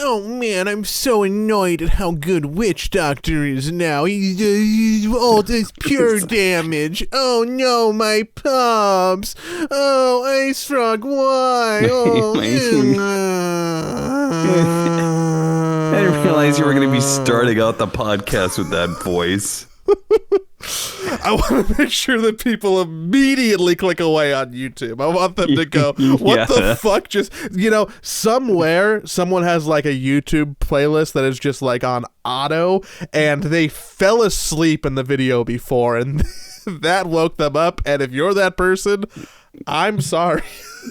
oh man, I'm so annoyed at how good Witch Doctor is now. He's all this pure damage. Oh no, my pups. Oh, Ice Frog, why? Oh, I didn't realize you were going to be starting out the podcast with that voice. I want to make sure that people immediately click away on YouTube. I want them to go, what the fuck? Just, somewhere someone has like a YouTube playlist that is just like on auto, and they fell asleep in the video before, and that woke them up. And if you're that person, I'm sorry.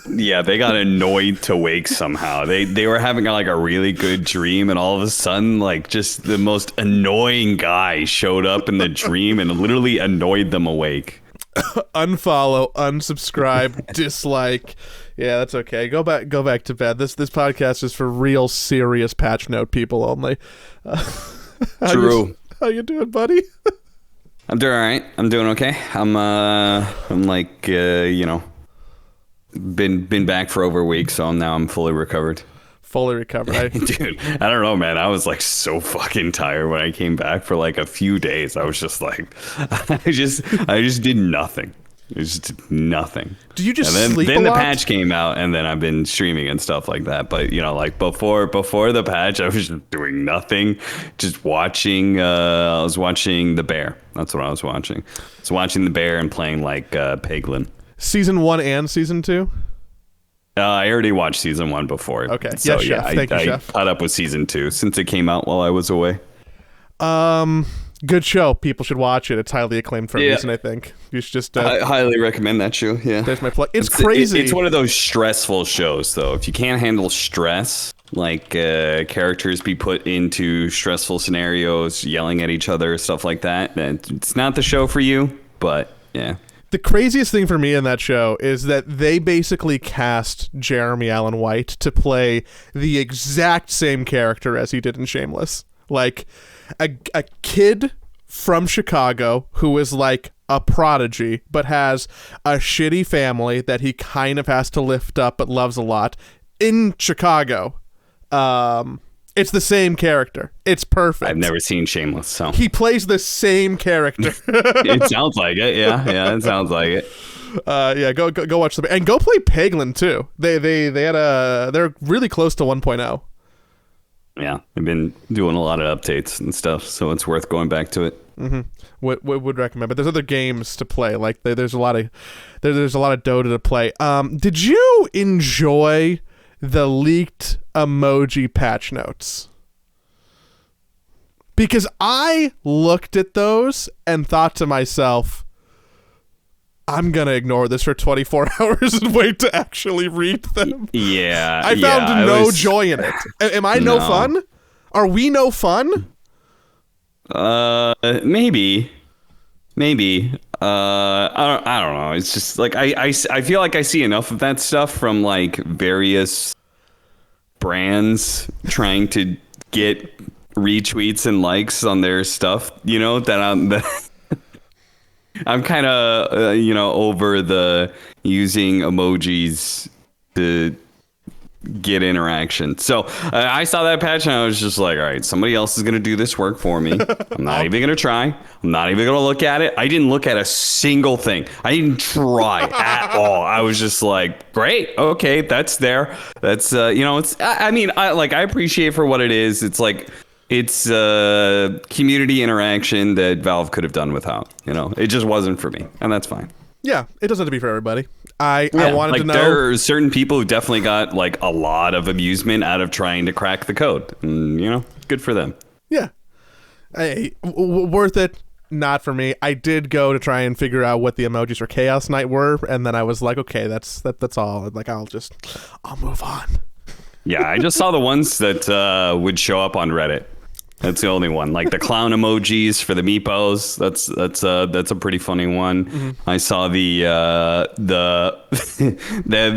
Yeah, they got annoyed to wake somehow. They were having like a really good dream, and all of a sudden, like, just the most annoying guy showed up in the dream and literally annoyed them awake. Unfollow, unsubscribe, dislike. Yeah, that's okay. Go back to bed. This podcast is for real serious patch note people only. True. How you doing, buddy? I'm doing all right. I'm doing okay. I'm like, been back for over a week, so I'm fully recovered. Fully recovered. Dude, I don't know, man. I was like so fucking tired when I came back for like a few days. I was just like, I just did nothing. It was just nothing. Do you just sleep a lot? Then the patch came out, and then I've been streaming and stuff like that. But like before the patch, I was just doing nothing, just watching. I was watching The Bear. That's what I was watching. I was watching The Bear and playing like Peglin. Season 1 and season 2? I already watched season 1 before. Okay. So yes, Chef. Thank you, Chef. I caught up with season 2 since it came out while I was away. Good show. People should watch it. It's highly acclaimed for a reason, I think. You should just... I highly recommend that show, yeah. There's my plug. It's crazy. It's one of those stressful shows, though. If you can't handle stress, like characters be put into stressful scenarios, yelling at each other, stuff like that, then it's not the show for you, but yeah. The craziest thing for me in that show is that they basically cast Jeremy Allen White to play the exact same character as he did in Shameless. Like, a kid from Chicago who is like a prodigy, but has a shitty family that he kind of has to lift up but loves a lot in Chicago. It's the same character. It's perfect. I've never seen Shameless, so he plays the same character. It sounds like it. Yeah, it sounds like it. Yeah, go watch them and go play Peglin too. They're really close to 1.0. Yeah, I've been doing a lot of updates and stuff, so it's worth going back to it. Mm-hmm. Would recommend, but there's other games to play. Like there's a lot of Dota to play. Did you enjoy the leaked emoji patch notes? Because I looked at those and thought to myself, I'm going to ignore this for 24 hours and wait to actually read them. Yeah. I found no joy in it. Am I no fun? Are we no fun? Maybe. I don't know. It's just like I feel like I see enough of that stuff from like various brands trying to get retweets and likes on their stuff, that I'm kind of over the using emojis to get interaction. So I saw that patch and I was just like, all right, somebody else is going to do this work for me. I'm not even going to try. I'm not even going to look at it. I didn't look at a single thing. I didn't try at all. I was just like, great. Okay. That's there. That's, I appreciate for what it is. It's like, it's community interaction that Valve could have done without, it just wasn't for me, and that's fine. Yeah, it doesn't have to be for everybody. I wanted to know. There are certain people who definitely got like a lot of amusement out of trying to crack the code. And, good for them. Yeah. Worth it. Not for me. I did go to try and figure out what the emojis for Chaos Knight were. And then I was like, okay, that's all. Like, I'll move on. Yeah, I just saw the ones that would show up on Reddit. That's the only one. Like the clown emojis for the meepos. That's a pretty funny one. Mm-hmm. I saw the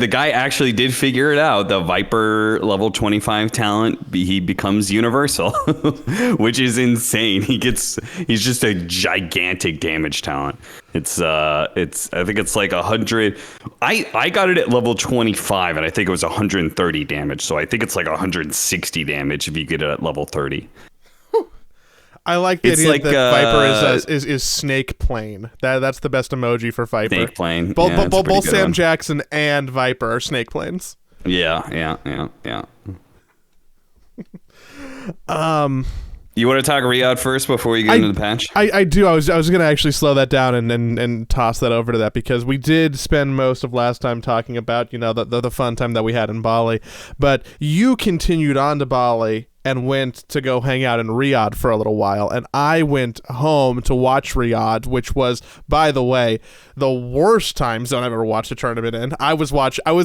guy actually did figure it out. The Viper level 25 talent, he becomes universal, which is insane. He's just a gigantic damage talent. I think it's like 100. I got it at level 25, and I think it was 130 damage. So I think it's like 160 damage if you get it at level 30. I like the idea that Viper is snake plane. That's the best emoji for Viper. Snake plane. Both Sam Jackson and Viper are snake planes. Yeah. You want to talk Riyadh first before you get into the patch? I do. I was going to actually slow that down and toss that over to that, because we did spend most of last time talking about, the fun time that we had in Bali. But you continued on to Bali and went to go hang out in Riyadh for a little while, and I went home to watch Riyadh, which was, by the way, the worst time zone I've ever watched a tournament in. I was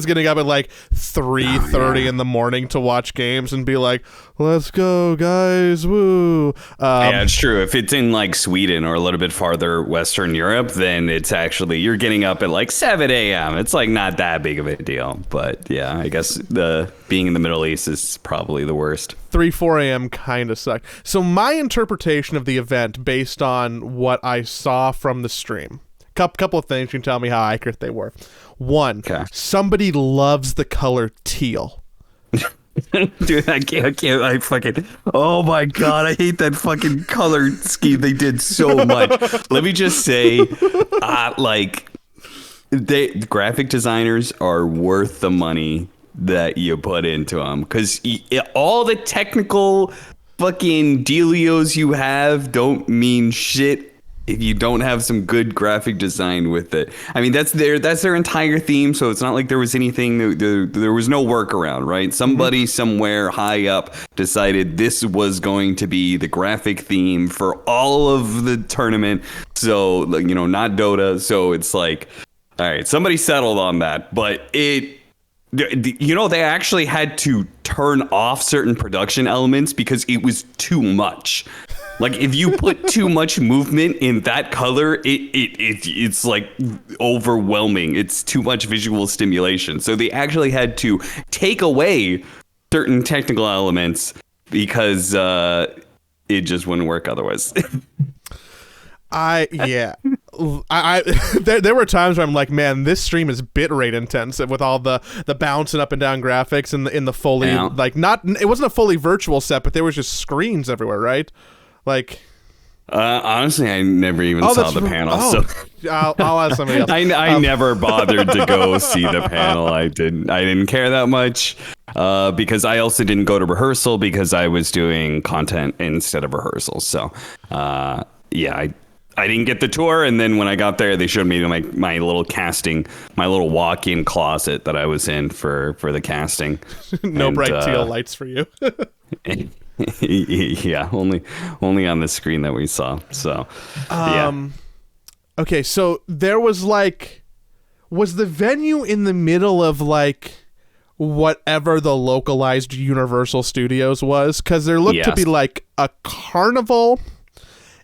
getting up at like 3:30 in the morning to watch games and be like, "Let's go, guys, woo!" Yeah, it's true. If it's in like Sweden or a little bit farther Western Europe, then it's actually you're getting up at like 7 a.m. It's like not that big of a deal, but yeah, I guess being in the Middle East is probably the worst. 4 a.m. kind of sucked. So my interpretation of the event, based on what I saw from the stream, couple of things, you can tell me how accurate they were. One, somebody loves the color teal. Dude, I can't, I fucking, oh my God, I hate that fucking color scheme they did so much. Let me just say, the graphic designers are worth the money that you put into them, because all the technical fucking dealios you have don't mean shit if you don't have some good graphic design with it. I mean, that's their entire theme, so it's not like there was anything, there was no workaround, right? Somebody somewhere high up decided this was going to be the graphic theme for all of the tournament, so, not Dota, so it's like, all right, somebody settled on that, but they actually had to turn off certain production elements because it was too much. Like, if you put too much movement in that color, it's like overwhelming. It's too much visual stimulation. So they actually had to take away certain technical elements because it just wouldn't work otherwise. There were times where I'm like, man, this stream is bitrate intensive with all the bouncing up and down graphics and in the fully it wasn't a fully virtual set, but there was just screens everywhere, right? Like, honestly, I never even saw the panel. So I'll ask somebody else. I never bothered to go see the panel. I didn't care that much because I also didn't go to rehearsal because I was doing content instead of rehearsal. So I didn't get the tour, and then when I got there, they showed me my little casting, my little walk-in closet that I was in for the casting. No bright teal lights for you. Yeah, only on the screen that we saw. So, Okay, so there was was the venue in the middle of whatever the localized Universal Studios was? Because there looked to be like a carnival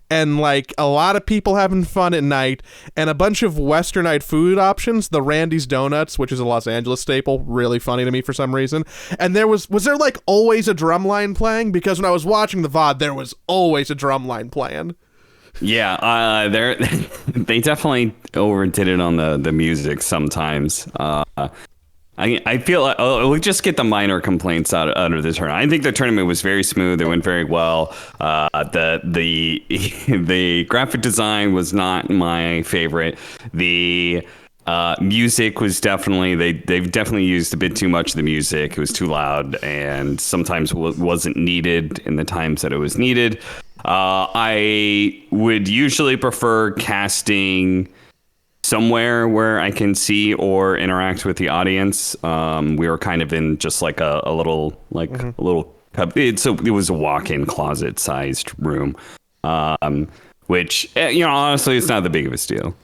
and a lot of people having fun at night and a bunch of westernite food options. The Randy's Donuts, which is a Los Angeles staple, really funny to me for some reason. And was there always a drum line playing? Because when I was watching the VOD, there was always a drum line playing. Yeah, they definitely overdid it on the music sometimes. I feel like we'll just get the minor complaints out of the tournament. I think the tournament was very smooth. It went very well. The graphic design was not my favorite. The music was they've definitely used a bit too much of the music. It was too loud and sometimes wasn't needed in the times that it was needed. I would usually prefer casting somewhere where I can see or interact with the audience. We were kind of in just a little it was a walk-in closet sized room, which honestly it's not the biggest deal.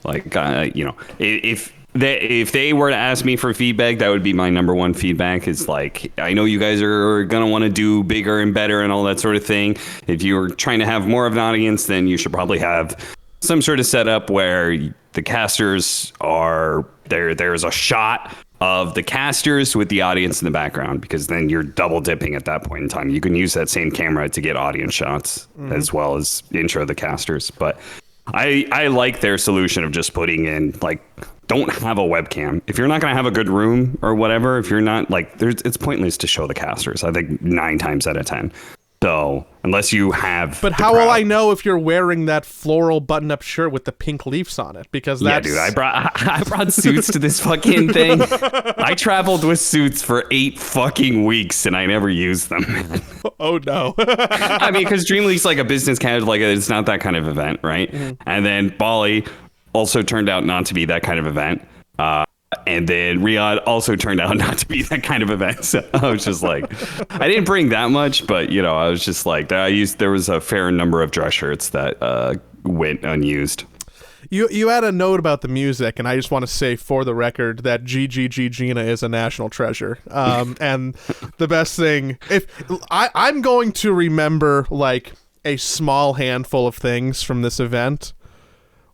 If they were to ask me for feedback, that would be my number one feedback. Is I know you guys are gonna want to do bigger and better and all that sort of thing. If you're trying to have more of an audience, then you should probably have some sort of setup where the casters are there. There's a shot of the casters with the audience in the background, because then you're double dipping at that point in time. You can use that same camera to get audience shots as well as intro the casters. But I like their solution of just putting in like, don't have a webcam. If you're not going to have a good room or whatever, if you're not like, it's pointless to show the casters. I think 9 times out of 10. So unless you have, but how will I know if you're wearing that floral button-up shirt with the pink leaves on it? Because that's... Yeah, dude, I brought suits to this fucking thing. I traveled with suits for 8 fucking weeks and I never used them. Oh no. I mean, because Dream League's like a business casual, like it's not that kind of event, right? Mm-hmm. And then Bali also turned out not to be that kind of event. And then Riyadh also turned out not to be that kind of event. So I was just like, I didn't bring that much, but you know, I was just like, there was a fair number of dress shirts that went unused. You had a note about the music, and I just want to say for the record that GGG Gina is a national treasure. And the best thing, if I'm going to remember like a small handful of things from this event,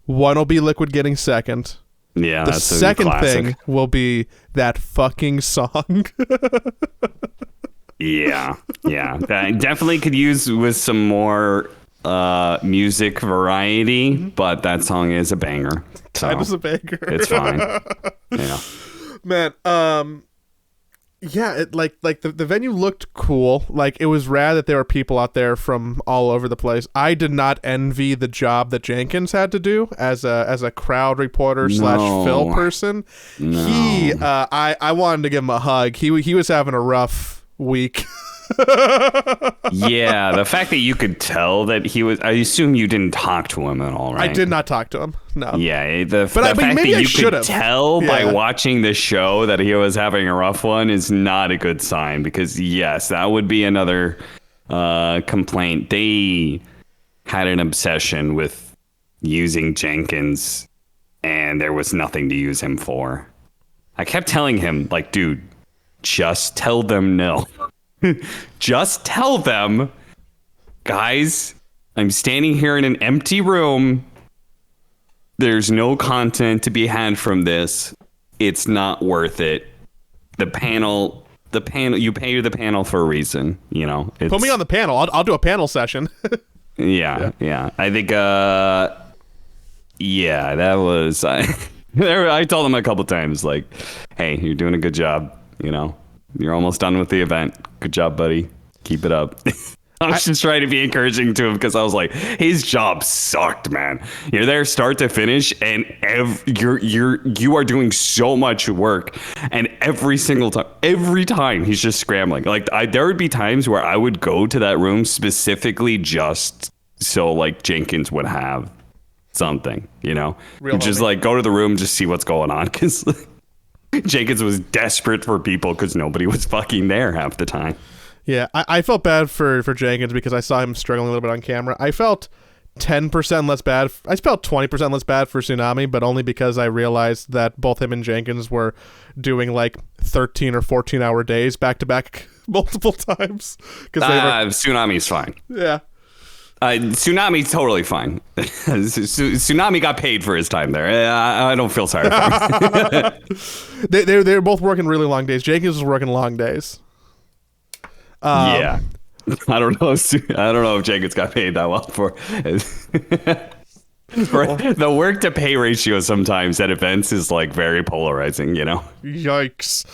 one will be Liquid getting second. Yeah, the second thing will be that fucking song. yeah, that definitely could use with some more music variety, but that song is a banger. So kind of a banger. It's fine. Yeah, man. Yeah, it like the venue looked cool. Like it was rad that there were people out there from all over the place. I did not envy the job that Jenkins had to do as a crowd reporter / fill person. No. He I wanted to give him a hug. He was having a rough week. Yeah, the fact that you could tell that he was, I assume you didn't talk to him at all, right? I did not talk to him. No. Yeah, the fact that you could tell by watching the show that he was having a rough one is not a good sign, because yes, that would be another complaint. They had an obsession with using Jenkins and there was nothing to use him for. I kept telling him, like, dude, just tell them no. Just tell them, guys, I'm standing here in an empty room. There's no content to be had from this. It's not worth it. The panel, you pay the panel for a reason, you know. Put me on the panel. I'll do a panel session. Yeah. I think, yeah, that was, I told him a couple times, like, hey, you're doing a good job, you know. You're almost done with the event. Good job, buddy. Keep it up. I was just trying to be encouraging to him, because I was like, his job sucked, man. You're there start to finish, and you are doing so much work, and every time he's just scrambling. Like there would be times where I would go to that room specifically just so like Jenkins would have something, you know, just like go to the room, just see what's going on, because Jenkins was desperate for people because nobody was fucking there half the time. Yeah, I felt bad for Jenkins because I saw him struggling a little bit on camera. I felt 10% less bad. I felt 20% less bad for Tsunami, but only because I realized that both him and Jenkins were doing like 13 or 14-hour days back to back multiple times. Tsunami's fine. Yeah. Tsunami's totally fine. Tsunami got paid for his time there. I don't feel sorry for him. They're both working really long days. Jenkins was working long days. Yeah, I don't know if Jenkins got paid that well for the work to pay ratio sometimes at events is like very polarizing, you know. Yikes!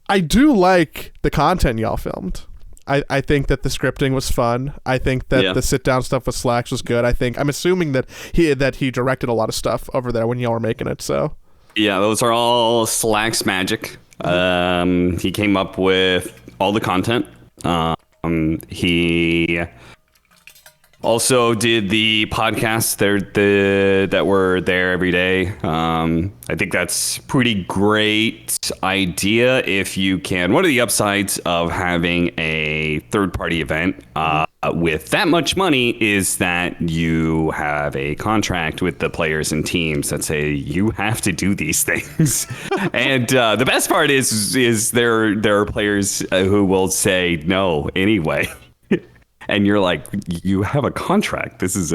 I do like the content y'all filmed. I think that the scripting was fun. I think that the sit down stuff with Slacks was good. I'm assuming that he directed a lot of stuff over there when y'all were making it. So yeah, those are all Slacks magic. He came up with all the content. He also did the podcasts that were there every day. I think that's pretty great idea if you can. One of the upsides of having a third-party event with that much money is that you have a contract with the players and teams that say you have to do these things. And the best part is there are players who will say no anyway. And you're like, you have a contract. This is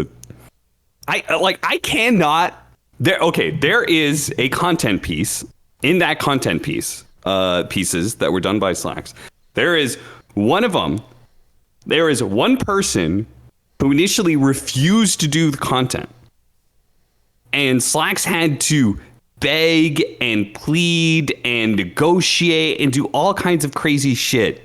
I cannot. There is a content piece in that content piece, pieces that were done by Slacks. There is one of them. There is one person who initially refused to do the content. and Slacks had to beg and plead and negotiate and do all kinds of crazy shit.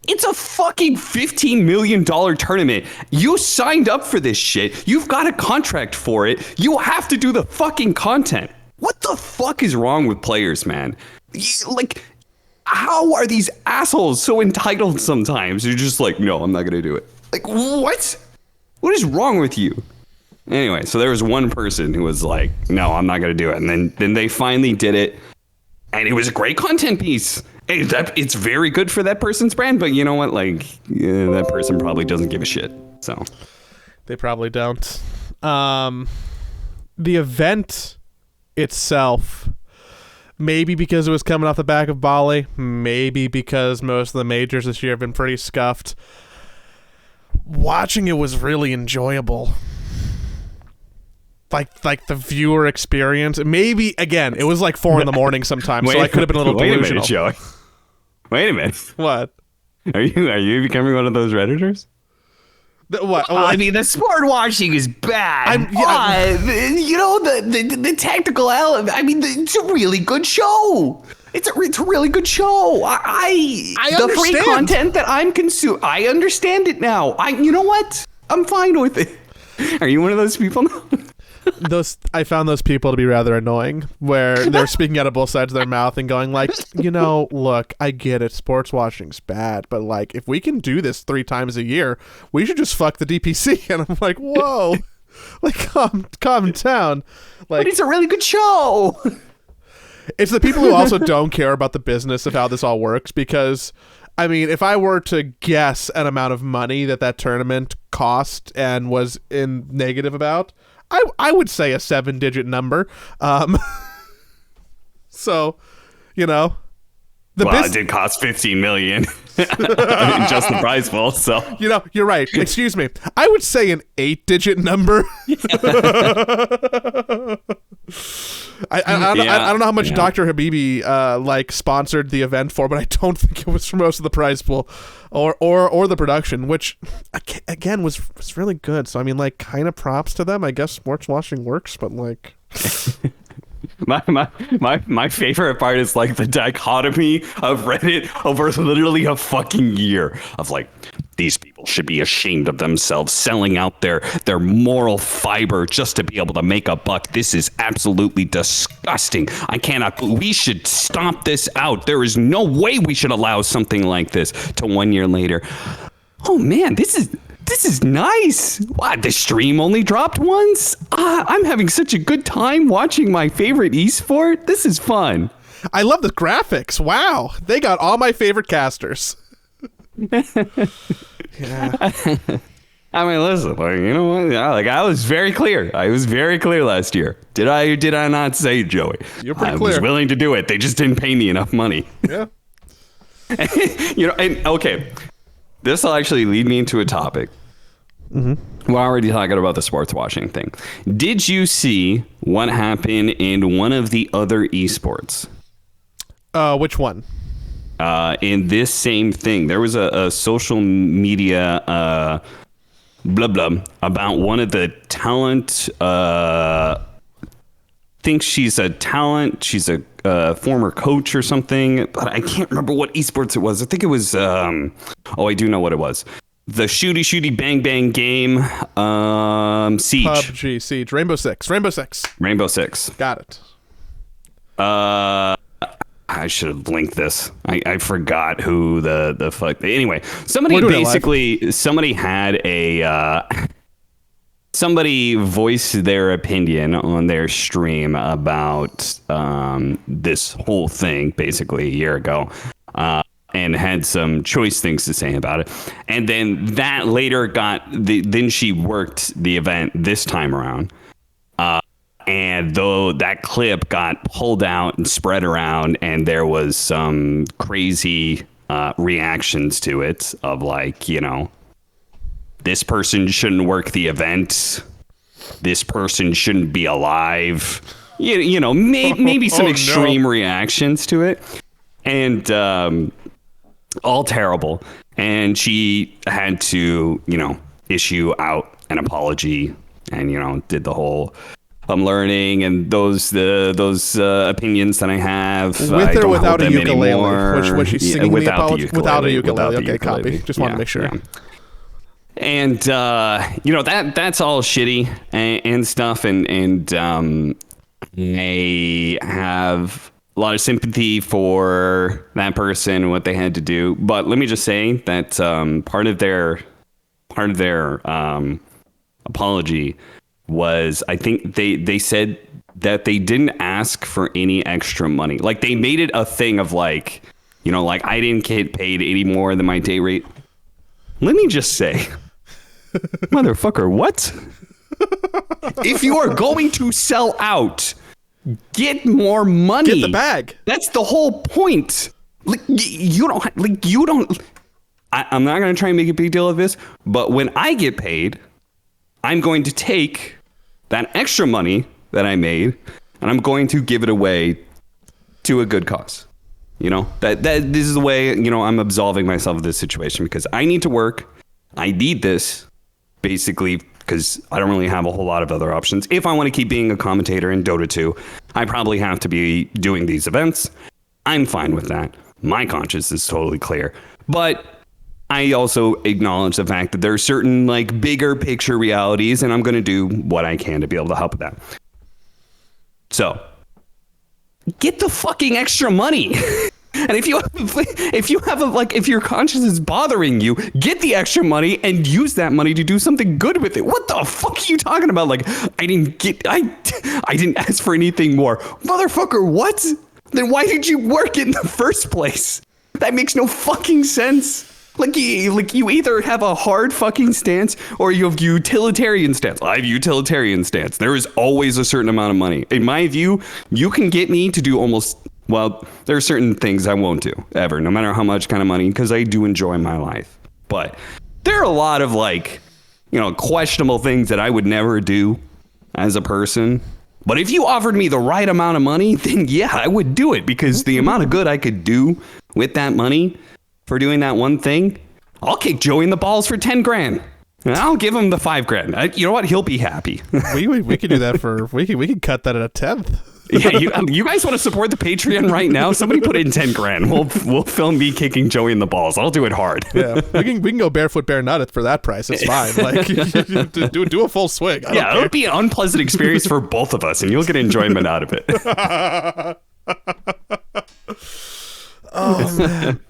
It's a fucking $15 million tournament. You signed up for this shit. You've got a contract for it. You have to do the fucking content. What the fuck is wrong with players, man? Like, how are these assholes so entitled sometimes? You're just like, no, I'm not going to do it. Like, what? What is wrong with you? Anyway, so there was one person who was like, no, I'm not going to do it. And then they finally did it. And it was a great content piece. It's very good for that person's brand, but you know what? Like, that person probably doesn't give a shit. So they probably don't. The event itself, maybe because it was coming off the back of Bali, maybe because most of the majors this year have been pretty scuffed. Watching it was really enjoyable. Like the viewer experience. Maybe again, it was like 4 a.m. sometimes, so I could have been a little delusional. Wait a minute, Joey. Wait a minute. What? Are you becoming one of those Redditors? What? I mean, the sport watching is bad. You know, the tactical element. I mean, it's a really good show. It's a really good show. I the understand. free content that I'm consuming. I understand it now. You know what? I'm fine with it. Are you one of those people now? I found those people to be rather annoying, where they're speaking out of both sides of their mouth and going like, look, I get it, sports washing's bad, but like, if we can do this 3 times a year, we should just fuck the DPC. And I'm like, whoa, like calm down. Like, but it's a really good show. It's the people who also don't care about the business of how this all works, because I mean, if I were to guess an amount of money that tournament cost and was in negative about, I would say a 7-digit number. So, the it did cost $15 million. Just the prize pool. So you're right. Excuse me. I would say an 8-digit number. I don't know how much Dr. Habibi sponsored the event for, but I don't think it was for most of the prize pool or the production, which again was really good. So I mean, like, kind of props to them. I guess sports washing works, but like. My favorite part is like the dichotomy of Reddit over literally a fucking year of like, these people should be ashamed of themselves selling out their moral fiber just to be able to make a buck. This is absolutely disgusting. We should stomp this out. There is no way we should allow something like this. To 1 year later, oh man, this is nice. What, the stream only dropped once? I'm having such a good time watching my favorite esport. This is fun. I love the graphics. Wow. They got all my favorite casters. Yeah. I mean, listen, like, you know what? Yeah, like, I was very clear. I was very clear last year. Did I or did I not say, Joey? You're pretty clear. I was willing to do it. They just didn't pay me enough money. Yeah. And okay. This will actually lead me into a topic. Mm-hmm. We're already talking about the sports washing thing. Did you see what happened in one of the other esports? Which one? In this same thing, there was a social media blah blah about one of the talent. Thinks she's a talent. She's a former coach or something, but I can't remember what esports it was. I think it was. I do know what it was. The shooty bang bang game. Siege. PUBG, Siege. Rainbow Six. Got it. I should have linked this. I forgot who the fuck. Anyway, somebody had a somebody voiced their opinion on their stream about this whole thing basically a year ago, and had some choice things to say about it. And then that later then she worked the event this time around. And though that clip got pulled out and spread around, and there was some crazy reactions to it of like, this person shouldn't work the event. This person shouldn't be alive. Maybe some extreme reactions to it. And all terrible. And she had to, issue out an apology and, did the whole I'm learning, and those opinions that I have with or without a ukulele, which she's singing the apology without a ukulele. Okay, copy. Just want to make sure. Yeah. And that's all shitty and stuff, and I have a lot of sympathy for that person and what they had to do. But let me just say that part of their apology was, I think they said that they didn't ask for any extra money. Like, they made it a thing of like, like, I didn't get paid any more than my day rate. Let me just say, motherfucker, what? If you are going to sell out, get more money. Get the bag. That's the whole point. Like, you don't. I'm not going to try and make a big deal of this, but when I get paid, I'm going to take that extra money that I made, and I'm going to give it away to a good cause. That this is the way, I'm absolving myself of this situation, because I need to work. I need this, basically, because I don't really have a whole lot of other options. If I want to keep being a commentator in Dota 2, I probably have to be doing these events. I'm fine with that. My conscience is totally clear. But I also acknowledge the fact that there are certain, like, bigger picture realities, and I'm going to do what I can to be able to help with that. So, get the fucking extra money. And if your conscience is bothering you, get the extra money and use that money to do something good with it. What the fuck are you talking about? Like, I didn't ask for anything more. Motherfucker, what? Then why did you work in the first place? That makes no fucking sense. Like you either have a hard fucking stance or you have utilitarian stance. I have utilitarian stance. There is always a certain amount of money. In my view, you can get me to do almost, well, there are certain things I won't do ever, no matter how much kind of money, because I do enjoy my life. But there are a lot of, like, questionable things that I would never do as a person. But if you offered me the right amount of money, then yeah, I would do it, because the amount of good I could do with that money for doing that one thing, I'll kick Joey in the balls for 10 grand. And I'll give him the 5 grand. You know what? He'll be happy. we could do that for, we could cut that at a 10th. Yeah, you guys want to support the Patreon right now? Somebody put in 10 grand. We'll film me kicking Joey in the balls. I'll do it hard. Yeah, we can go barefoot bare nutted for that price. It's fine. Like, do a full swing. Yeah, it'll be an unpleasant experience for both of us, and you'll get enjoyment out of it. Oh man.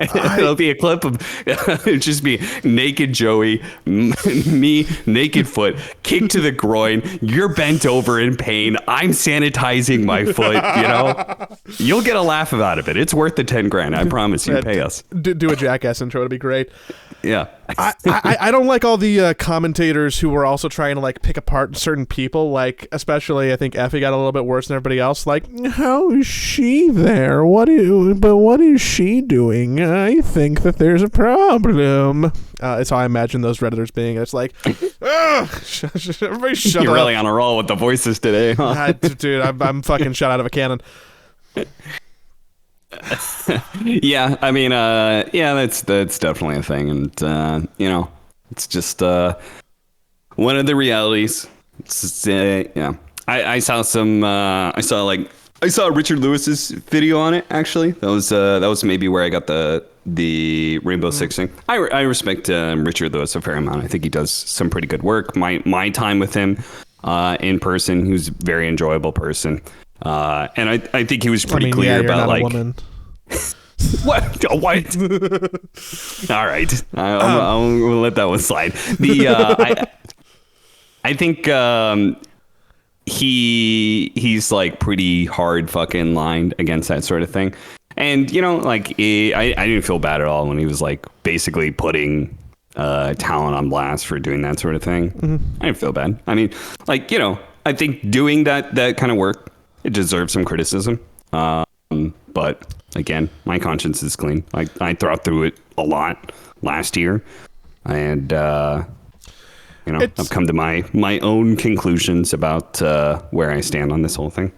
It'll be a clip of it'll just be naked Joey, me naked foot, kick to the groin. You're bent over in pain. I'm sanitizing my foot. You'll get a laugh out of it. It's worth the 10 grand. I promise you. Pay us. Do a Jackass intro. It'd be great. Yeah. I don't like all the commentators who were also trying to, like, pick apart certain people. Like, especially, I think Effie got a little bit worse than everybody else. Like, how is she there? What is she doing? I think that there's a problem. It's how I imagine those Redditors being. It's like, everybody shut up. You're really on a roll with the voices today, huh? Dude, I'm fucking shot out of a cannon. Yeah, I mean, yeah, that's definitely a thing, and it's just one of the realities. Yeah, I saw some. I saw Richard Lewis's video on it. Actually, that was maybe where I got the Rainbow Six thing. I respect Richard Lewis a fair amount. I think he does some pretty good work. My time with him in person, he was a very enjoyable person. And I think he was pretty clear about, like, what? All right, I'll let that one slide. I think he's like pretty hard fucking lined against that sort of thing, and like I didn't feel bad at all when he was, like, basically putting talent on blast for doing that sort of thing. Mm-hmm. I didn't feel bad. I mean, like, I think doing that kind of work, it deserves some criticism. But again, my conscience is clean. I thought through it a lot last year, and I've come to my own conclusions about where I stand on this whole thing.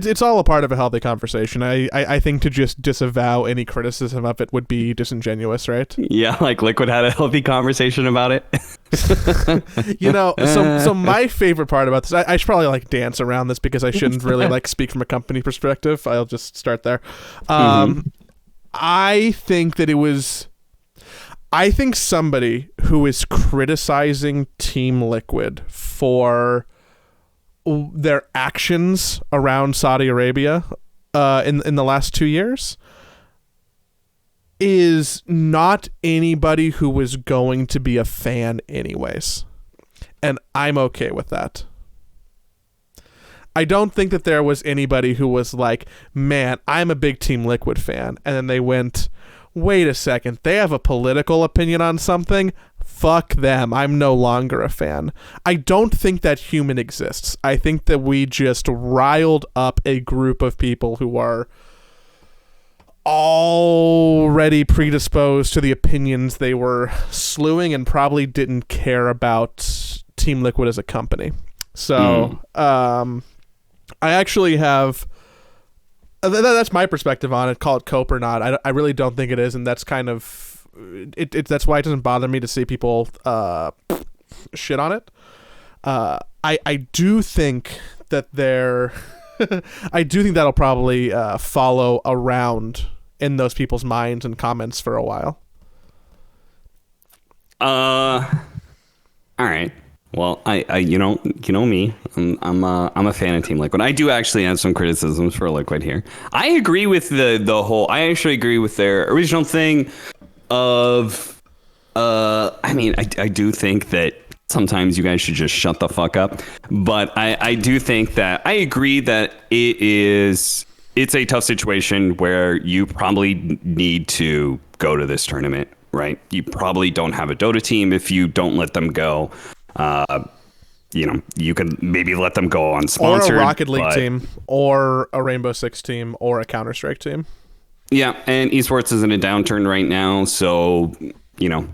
It's all a part of a healthy conversation. I think to just disavow any criticism of it would be disingenuous, right? Yeah, like Liquid had a healthy conversation about it. So my favorite part about this, I should probably like dance around this because I shouldn't really like speak from a company perspective. I'll just start there. I think somebody who is criticizing Team Liquid for their actions around Saudi Arabia in the last 2 years is not anybody who was going to be a fan anyways. And I'm okay with that. I don't think that there was anybody who was like, man, I'm a big Team Liquid fan. And then they went, wait a second, they have a political opinion on something? Fuck them. I'm no longer a fan. I don't think that human exists. I think that we just riled up a group of people who are already predisposed to the opinions they were slewing and probably didn't care about Team Liquid as a company. So, I actually have... That's my perspective on it. Call it cope or not. I really don't think it is, and that's kind of... that's why it doesn't bother me to see people shit on it. I do think that I do think that'll probably follow around in those people's minds and comments for a while. All right. Well, I you know me. I'm a fan of Team Liquid. I do actually have some criticisms for Liquid here. I agree with the whole. I actually agree with their original thing. I do think that sometimes you guys should just shut the fuck up. But I do think that I agree that it's a tough situation where you probably need to go to this tournament, right? You probably don't have a Dota team if you don't let them go. You can maybe let them go unsponsored. Or a Rocket League team, or a Rainbow Six team, or a Counter-Strike team. Yeah, and esports is in a downturn right now, so, you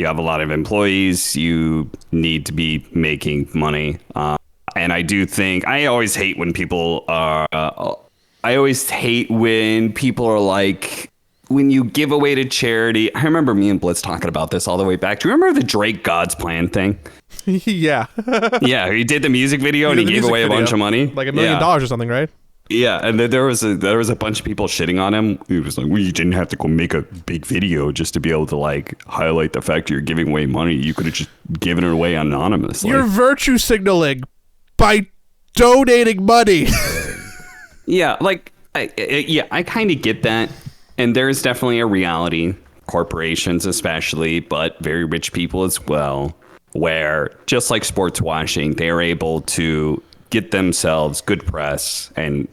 have a lot of employees. You need to be making money. And I do think, I always hate when people are like, when you give away to charity. I remember me and Blitz talking about this all the way back. Do you remember the Drake God's Plan thing? Yeah. Yeah, he did the music video and he gave away a bunch of money. Like $1 million or something, right? Yeah, and then there was a bunch of people shitting on him. He was like, well, you didn't have to go make a big video just to be able to like highlight the fact you're giving away money. You could have just given it away anonymously. You're virtue signaling by donating money. Yeah, like, I kind of get that. And there's definitely a reality, corporations especially, but very rich people as well, where just like sports washing, they're able to get themselves good press and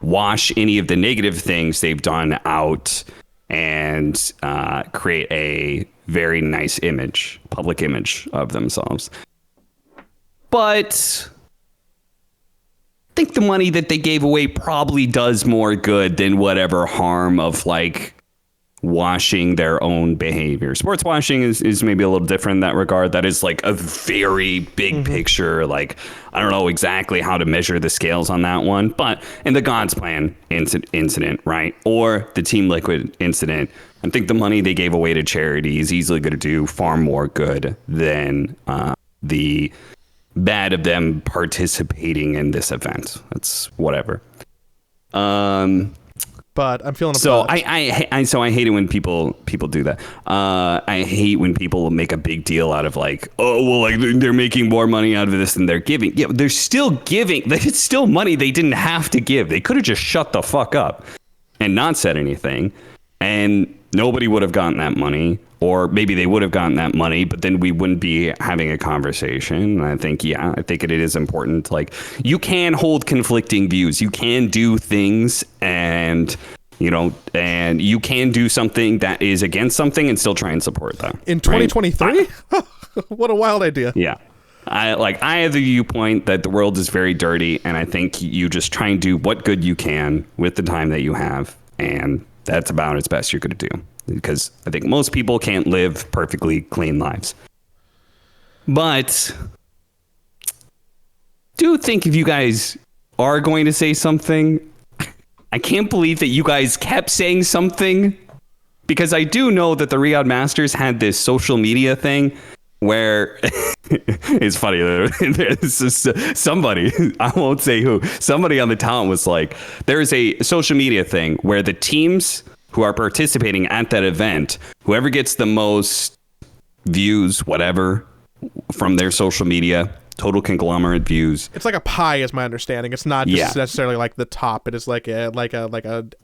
wash any of the negative things they've done out and create a very nice image, public image of themselves. But I think the money that they gave away probably does more good than whatever harm of like washing their own behavior. Sports washing is maybe a little different in that regard. That is like a very big picture. Like, I don't know exactly how to measure the scales on that one, but in the God's Plan incident, right? Or the Team Liquid incident, I think the money they gave away to charity is easily going to do far more good than the bad of them participating in this event. That's whatever. But I'm feeling so I hate it when people do that. I hate when people make a big deal out of like, oh well, like they're making more money out of this than they're giving. Yeah, they're still giving. It's still money they didn't have to give. They could have just shut the fuck up and not said anything, and nobody would have gotten that money. Or maybe they would have gotten that money, but then we wouldn't be having a conversation. I think it is important. Like, you can hold conflicting views. You can do things and you can do something that is against something and still try and support them. In 2023? Right? What a wild idea. Yeah. I have the viewpoint that the world is very dirty, and I think you just try and do what good you can with the time that you have, and that's about as best you're going to do. Because I think most people can't live perfectly clean lives. But do think if you guys are going to say something, I can't believe that you guys kept saying something, because I do know that the Riyadh Masters had this social media thing where it's funny. Somebody, I won't say who, somebody on the talent was like, there's a social media thing where the teams who are participating at that event, whoever gets the most views, whatever, from their social media, total conglomerate views. It's like a pie, is my understanding. It's not just necessarily like the top. It is like a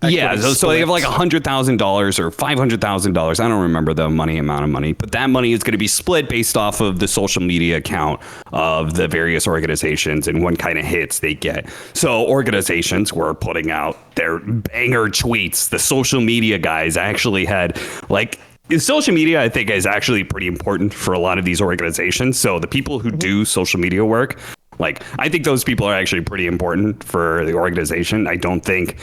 yeah. So they have like $100,000 or $500,000. I don't remember the amount of money, but that money is going to be split based off of the social media account of the various organizations and what kind of hits they get. So organizations were putting out their banger tweets. The social media guys actually had like. Social media, I think, is actually pretty important for a lot of these organizations. So the people who do social media work, like, I think those people are actually pretty important for the organization. I don't think,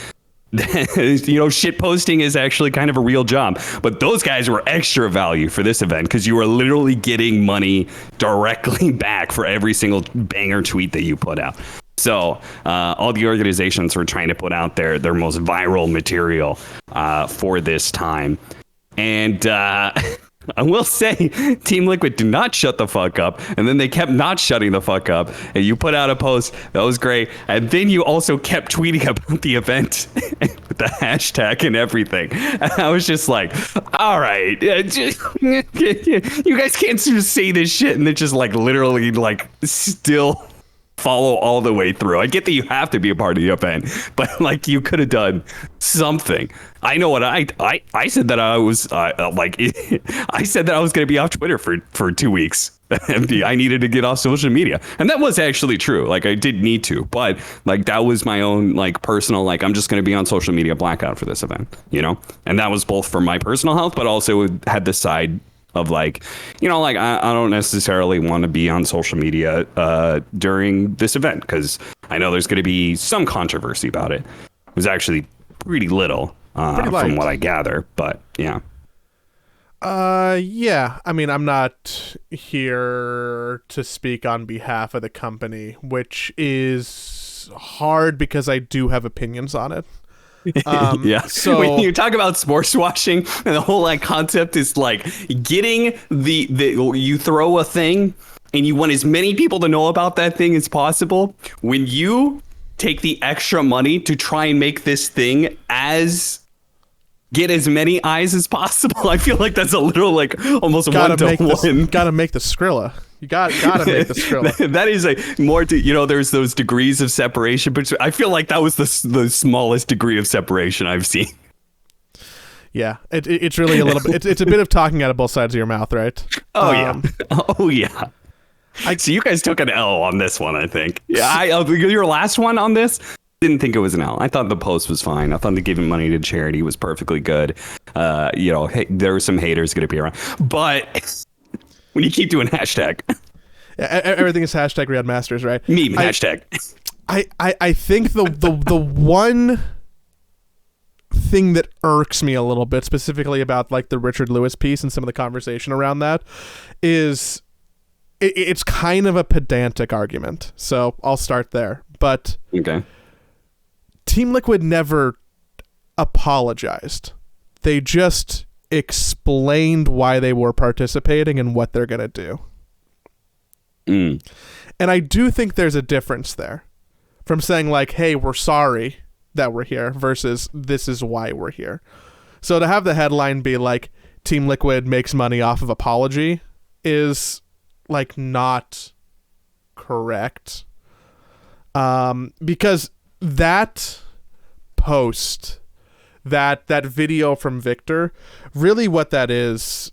shit posting is actually kind of a real job. But those guys were extra value for this event because you were literally getting money directly back for every single banger tweet that you put out. So all the organizations were trying to put out their most viral material for this time. And I will say, Team Liquid did not shut the fuck up. And then they kept not shutting the fuck up. And you put out a post. That was great. And then you also kept tweeting about the event with the hashtag and everything. And I was just like, all right. You guys can't just say this shit and then just like literally like still follow all the way through. I get that you have to be a part of the event, but like you could have done something. I know what I said that I was I said that I was going to be off Twitter for 2 weeks. I needed to get off social media, and that was actually true. Like I did need to, but like that was my own like personal like I'm just going to be on social media blackout for this event, and that was both for my personal health, but also had the side of like, like I don't necessarily want to be on social media during this event because I know there's going to be some controversy about it. It was actually pretty little from what I gather, but yeah. Yeah. I mean, I'm not here to speak on behalf of the company, which is hard because I do have opinions on it. Yeah. So when you talk about sports washing, and the whole like concept is like getting the you throw a thing and you want as many people to know about that thing as possible. When you take the extra money to try and make this thing get as many eyes as possible, I feel like that's a little like almost one-to-one. Gotta make the Skrilla. You gotta make the Skrilla. That is more to, there's those degrees of separation, but I feel like that was the smallest degree of separation I've seen. Yeah, it's really a little bit. It's a bit of talking out of both sides of your mouth, right? Oh yeah. Oh yeah. So you guys took an L on this one, I think. Yeah, your last one on this. Didn't think it was an L. I thought the post was fine. I thought the giving money to charity was perfectly good. Hey, there were some haters going to be around, but when you keep doing hashtag, everything is hashtag Riyadh Masters, right? Meme hashtag. I think the one thing that irks me a little bit, specifically about like the Richard Lewis piece and some of the conversation around that, is it's kind of a pedantic argument. So I'll start there. But okay. Team Liquid never apologized. They just explained why they were participating and what they're going to do. And I do think there's a difference there from saying like, hey, we're sorry that we're here versus this is why we're here. So to have the headline be like Team Liquid makes money off of apology is like not correct. Because that post, that video from Victor, really what that is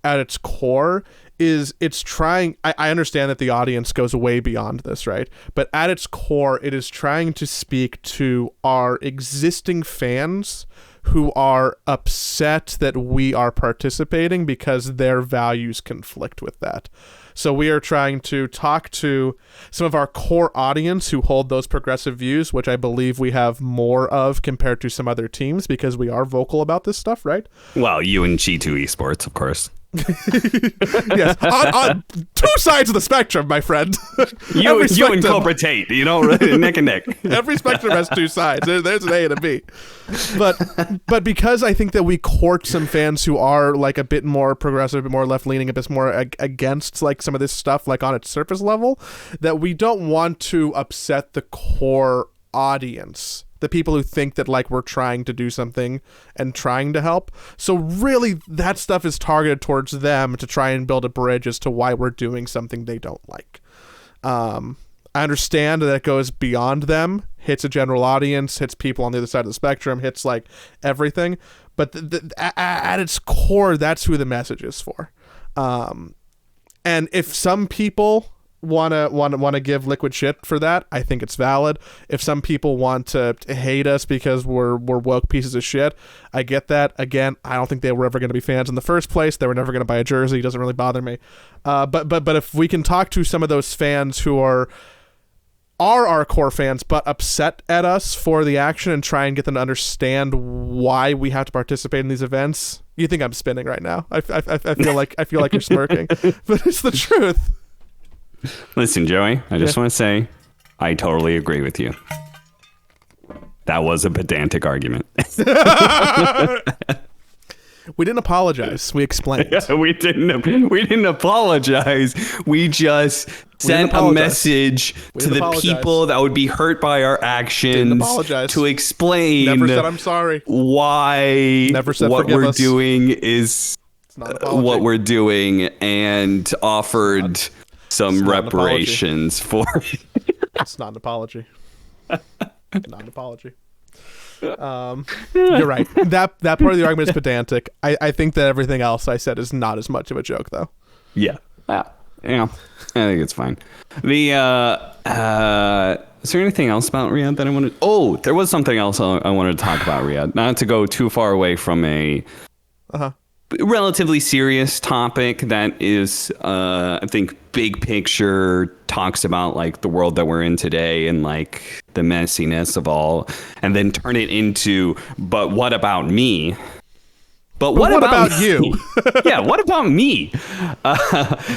at its core is it's trying, I understand that the audience goes way beyond this, right? But at its core, it is trying to speak to our existing fans who are upset that we are participating because their values conflict with that. So we are trying to talk to some of our core audience who hold those progressive views, which I believe we have more of compared to some other teams because we are vocal about this stuff, right? Well, you and G2 Esports, of course. Yes, on two sides of the spectrum, my friend. You and Cobra Tate, neck and neck. Every spectrum has two sides. There's an A and a B. But because I think that we court some fans who are like a bit more progressive, a bit more left leaning, a bit more against like some of this stuff, like on its surface level, that we don't want to upset the core audience. The people who think that like we're trying to do something and trying to help. So really that stuff is targeted towards them to try and build a bridge as to why we're doing something they don't like. I understand that it goes beyond them, hits a general audience, hits people on the other side of the spectrum, hits like everything. But at its core, that's who the message is for. And if some people want to give Liquid shit for that, I think it's valid. If some people want to hate us because we're woke pieces of shit, I get that. Again, I don't think they were ever going to be fans in the first place. They were never going to buy a jersey. It doesn't really bother me. But if we can talk to some of those fans who are our core fans but upset at us for the action and try and get them to understand why we have to participate in these events. You think I'm spinning right now. I feel like you're smirking, but it's the truth. Listen, Joey, I just want to say I totally agree with you. That was a pedantic argument. We didn't apologize. We explained. Yeah, we didn't apologize. We just sent a message to the people that would be hurt by our actions to explain Never said I'm sorry. Why Never said what forgive we're us. doing is what we're doing, and offered some reparations for it. It's not an apology. Not an apology. You're right. That part of the argument is pedantic. I think that everything else I said is not as much of a joke, though. Yeah. I think it's fine. The is there anything else about Riyadh that I wanted? Oh, there was something else I wanted to talk about Riyadh. Not to go too far away from a relatively serious topic that is, I think, big picture, talks about like the world that we're in today and like the messiness of all, and then turn it into, but what about me? But what about you? Yeah, what about me?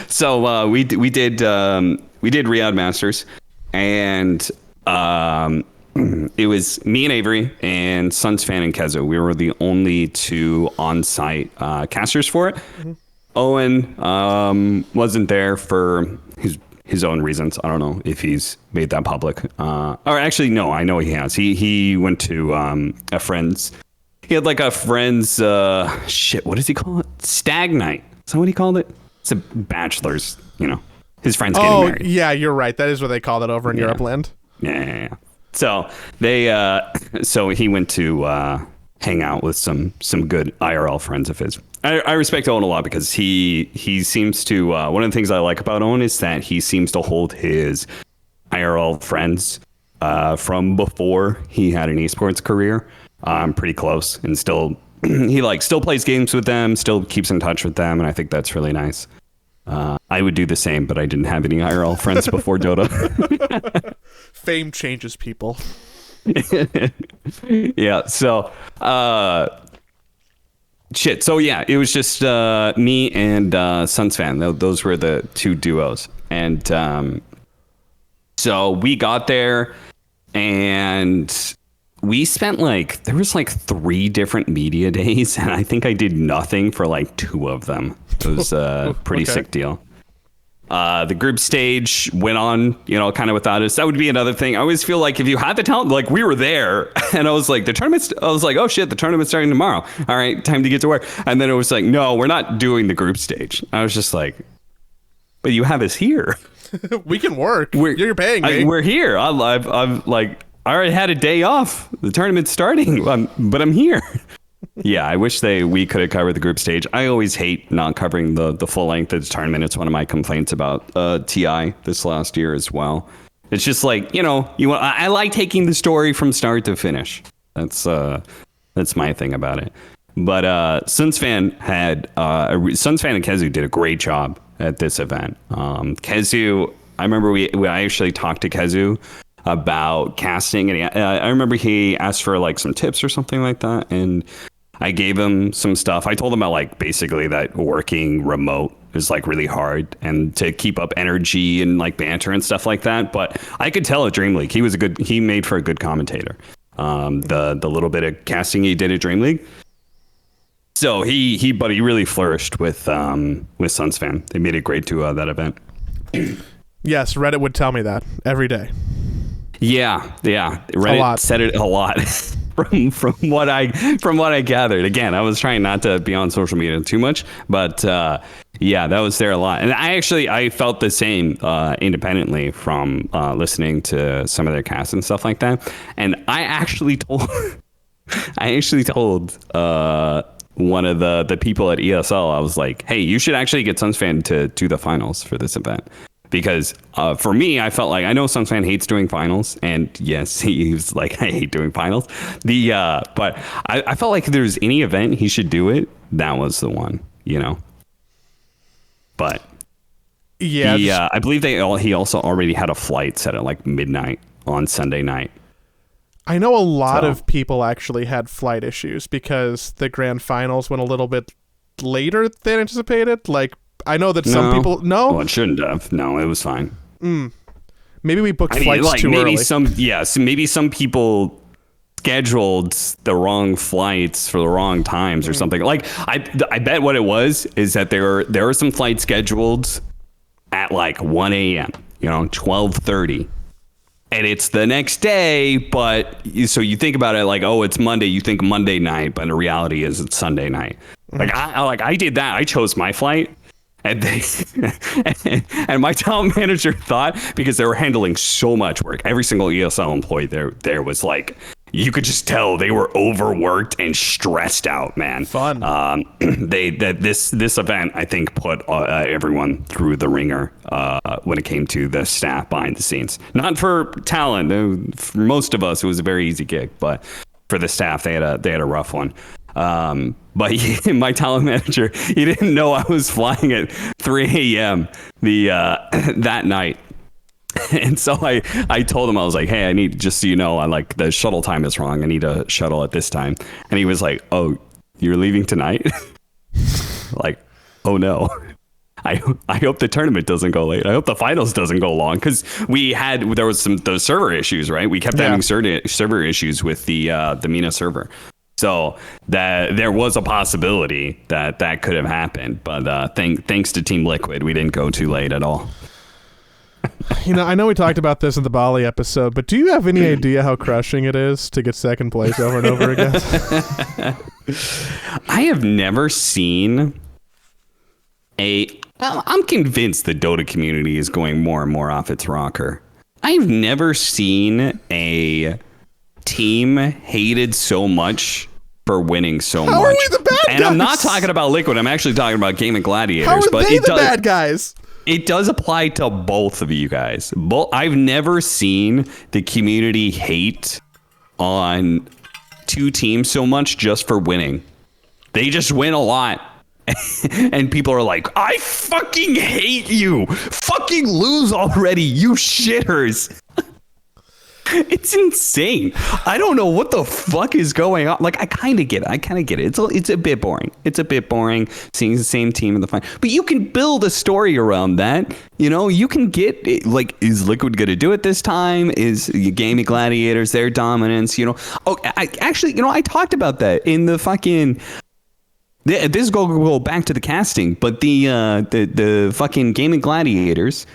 So we did Riyadh Masters, and it was me and Avery and Suns Fan and Kezo. We were the only two on-site casters for it. Mm-hmm. Owen wasn't there for his own reasons. I don't know if he's made that public. Or actually, no, I know he has. He went to a friend's. He had like a friend's what does he call it? Stag night. Is that what he called it? It's a bachelor's. His friend's getting married. Oh yeah, you're right. That is what they call that over in Europe land. Yeah. So so he went to hang out with some good IRL friends of his. I respect Owen a lot because he seems to, one of the things I like about Owen is that he seems to hold his IRL friends from before he had an esports career pretty close, and still he still plays games with them, still keeps in touch with them, and I think that's really nice. I would do the same, but I didn't have any IRL friends before Dota. Fame changes people. Yeah. So, So yeah, it was just me and Suns Fan. Those were the two duos, and so we got there, and we spent there was 3 different media days, and I think I did nothing for 2 of them. It was a pretty sick deal. The group stage went on, kind of without us. That would be another thing. I always feel like if you had the talent, we were there, and I was like, oh shit, the tournament's starting tomorrow. All right, time to get to work. And then it was like, no, we're not doing the group stage. I was just like, but you have us here. We can work. You're paying me. We're here. I already had a day off. The tournament's starting, but I'm here. Yeah, I wish we could have covered the group stage. I always hate not covering the full length of the tournament. It's one of my complaints about TI this last year as well. It's just I like taking the story from start to finish. That's my thing about it. But Suns Fan and Kezu did a great job at this event. Kezu, I remember I actually talked to Kezu about casting, and I remember he asked for some tips or something like that, and I gave him some stuff. I told him about like basically that working remote is like really hard and to keep up energy and like banter and stuff like that. But I could tell at Dream League he made for a good commentator. The little bit of casting he did at Dream League. So he really flourished with Suns Fan. They made it great to that event. Yes, Reddit would tell me that every day. Yeah. Reddit said it a lot. From what I gathered. Again, I was trying not to be on social media too much, but yeah, that was there a lot. And I felt the same independently from listening to some of their casts and stuff like that. And I actually told one of the people at ESL, I was like, hey, you should actually get Suns Fan to do the finals for this event. Because for me, I felt like I know Suns Fan hates doing finals, and yes, he was like, I hate doing finals. But I felt like if there's any event he should do it, that was the one, you know. But yeah, I believe he also already had a flight set at like midnight on Sunday night. I know a lot of people actually had flight issues because the grand finals went a little bit later than anticipated. Like, I know that some people... No? Well, it shouldn't have. No, it was fine. Maybe we booked flights too early. Maybe some people scheduled the wrong flights for the wrong times or something. Like, I bet what it was is that there were some flights scheduled at like 1 a.m., 12:30. And it's the next day, but so you think about it like, oh, it's Monday. You think Monday night, but the reality is it's Sunday night. Like I did that. I chose my flight. And and my talent manager thought, because they were handling so much work, every single ESL employee there was like, you could just tell they were overworked and stressed out, man. Fun. This event, I think, put everyone through the ringer when it came to the staff behind the scenes. Not for talent. For most of us, it was a very easy gig, but for the staff, they had a rough one. But my talent manager, he didn't know I was flying at 3 a.m. that night. And so I told him, I was like, hey, I need, just so you know, the shuttle time is wrong. I need a shuttle at this time. And he was like, oh, you're leaving tonight? Like, oh no. I hope the tournament doesn't go late. I hope the finals doesn't go long, because there was those server issues, right? We kept having server issues with the MENA server. So that there was a possibility that could have happened, but thanks to Team Liquid, we didn't go too late at all. I know we talked about this in the Bali episode, but do you have any idea how crushing it is to get second place over and over again? I have never seen I'm convinced the Dota community is going more and more off its rocker. I've never seen a team hated so much for winning so much. How are we the bad guys? And I'm not talking about Liquid. I'm actually talking about Gaming Gladiators. How are they the bad guys? It does apply to both of you guys. I've never seen the community hate on two teams so much just for winning. They just win a lot. And people are like, I fucking hate you. Fucking lose already, you shitters. It's insane. I don't know what the fuck is going on. Like, I kind of get it. It's a bit boring. It's a bit boring seeing the same team in the final. But you can build a story around that. You can get, like, is Liquid going to do it this time? Is Gaming Gladiators their dominance? Oh, I talked about that in the fucking... This go back to the casting, but the fucking Gaming Gladiators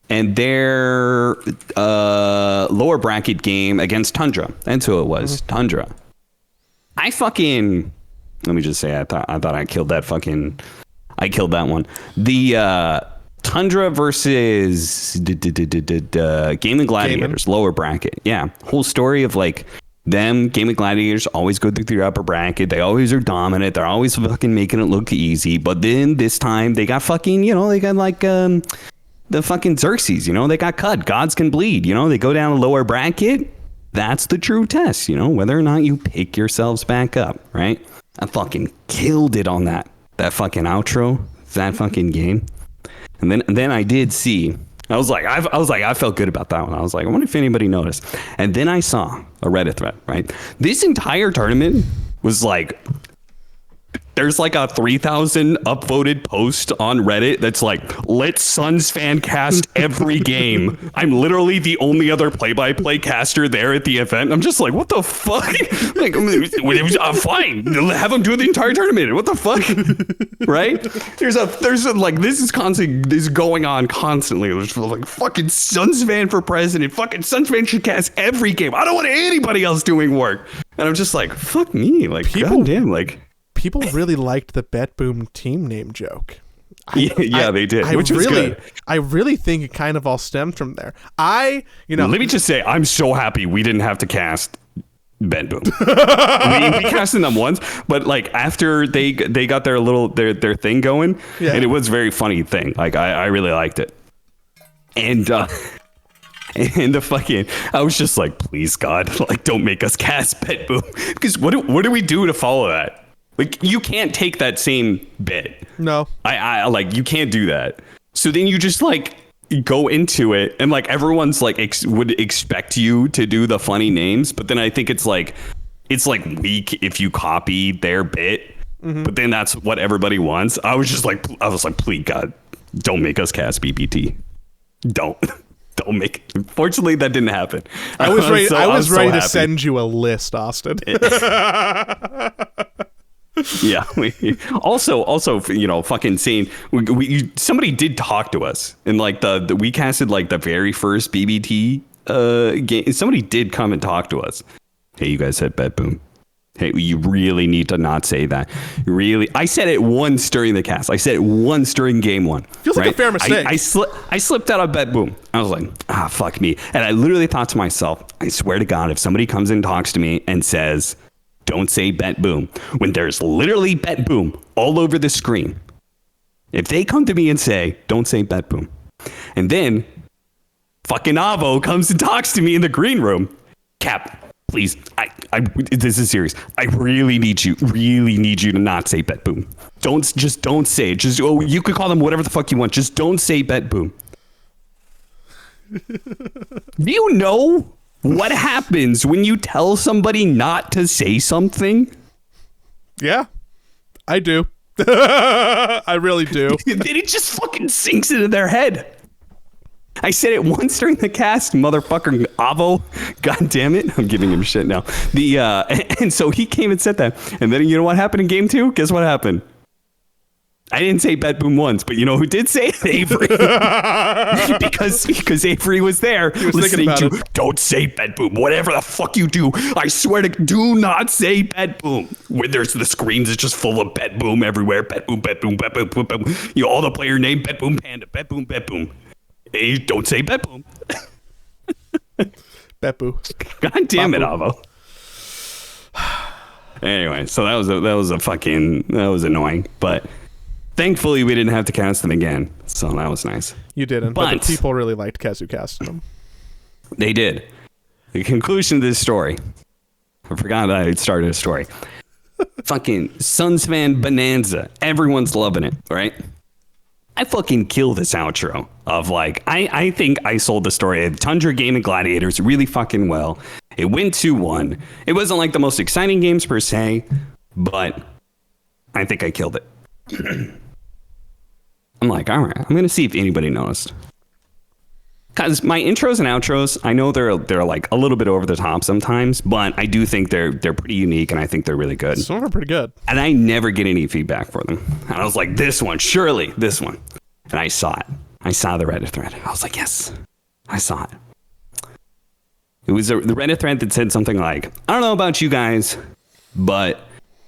and their lower bracket game against Tundra. That's who it was, Tundra. Let me just say, I thought I killed that one. The Tundra versus Gaming Gladiators, lower bracket. Yeah, whole story of like them. Gaming Gladiators always go through the upper bracket. They always are dominant. They're always fucking making it look easy. But then this time they got fucking, they got like the fucking Xerxes, they got cut. Gods can bleed, they go down a lower bracket. That's the true test, whether or not you pick yourselves back up, right? I fucking killed it on that fucking outro, that fucking game. And then I did see, I felt good about that one. I was like, I wonder if anybody noticed. And then I saw a Reddit thread, right? This entire tournament was like there's like a 3,000 upvoted post on Reddit that's like, let Suns fan cast every game. I'm literally the only other play-by-play caster there at the event. I'm just like, what the fuck? Like, fine, have them do the entire tournament. What the fuck? Right? There's a like, this is going on constantly. There's like, fucking Suns fan for president. Fucking Suns fan should cast every game. I don't want anybody else doing work. And I'm just like, fuck me. Like, goddamn, like. People really liked the Bet Boom team name joke. They did, which was good. I really think it kind of all stemmed from there. Let me just say, I'm so happy we didn't have to cast Bet Boom. we casted them once, but like after they got their thing going, and it was a very funny thing. Like I really liked it, and the fucking, I was just like, please God, like don't make us cast Bet Boom, because what do we do to follow that? Like, you can't take that same bit. No. I like, you can't do that. So then you just, like, go into it, and, like, everyone's, like, would expect you to do the funny names, but then I think it's, like, weak if you copy their bit, but then that's what everybody wants. I was like, please, God, don't make us cast BBT. Don't make. Fortunately, that didn't happen. I was ready to happy. send you a list, Austin. Yeah. Also, fucking saying somebody did talk to us, and like we casted like the very first BBT game. Somebody did come and talk to us. Hey, you guys said Bet Boom. Hey, you really need to not say that. Really, I said it once during the cast. I said it once during game one. Feels like a fair mistake. I slipped out of Bet Boom. I was like, fuck me. And I literally thought to myself, I swear to God, if somebody comes and talks to me and says, don't say Bet Boom, when there's literally Bet Boom all over the screen. If they come to me and say, don't say Bet Boom, and then fucking Avo comes and talks to me in the green room, Cap, please, this is serious. I really need you to not say Bet Boom. Don't say it. You could call them whatever the fuck you want. Just don't say Bet Boom. Do you know what happens when you tell somebody not to say something? Yeah, I do. I really do. It just fucking sinks into their head. I said it once during the cast, motherfucker Avo. God damn it. I'm giving him shit now. And so he came and said that. And then you know what happened in game 2? Guess what happened? I didn't say Bet Boom once, but you know who did say it? Avery. because Avery was there listening to, don't say Bet Boom. Whatever the fuck you do, I swear to, do not say Bet Boom. When there's the screens, it's just full of Bet Boom everywhere. Bet Boom, Bet Boom, Bet Boom, Bet Boom. You know, all the player name, Bet Boom Panda, Bet Boom, Bet Boom. Hey, don't say Bet Boom. Bet Boom. God damn it, Avo. Anyway, so that was annoying, but thankfully, we didn't have to cast them again, so that was nice. You didn't, but the people really liked Kazu casting them. They did. The conclusion of this story, I forgot that I started a story. Fucking Suns fan bonanza. Everyone's loving it, right? I fucking kill this outro of like, I think I sold the story of Tundra Game and Gladiators really fucking well. It went 2-1. It wasn't like the most exciting games per se, but I think I killed it. I'm like, all right, I'm going to see if anybody noticed. Because my intros and outros, I know they're like a little bit over the top sometimes, but I do think they're pretty unique, and I think they're really good. Some of them are pretty good. And I never get any feedback for them. And I was like, this one, surely this one. And I saw it. I saw the Reddit thread. I was like, yes, I saw it. It was the Reddit thread that said something like, I don't know about you guys, but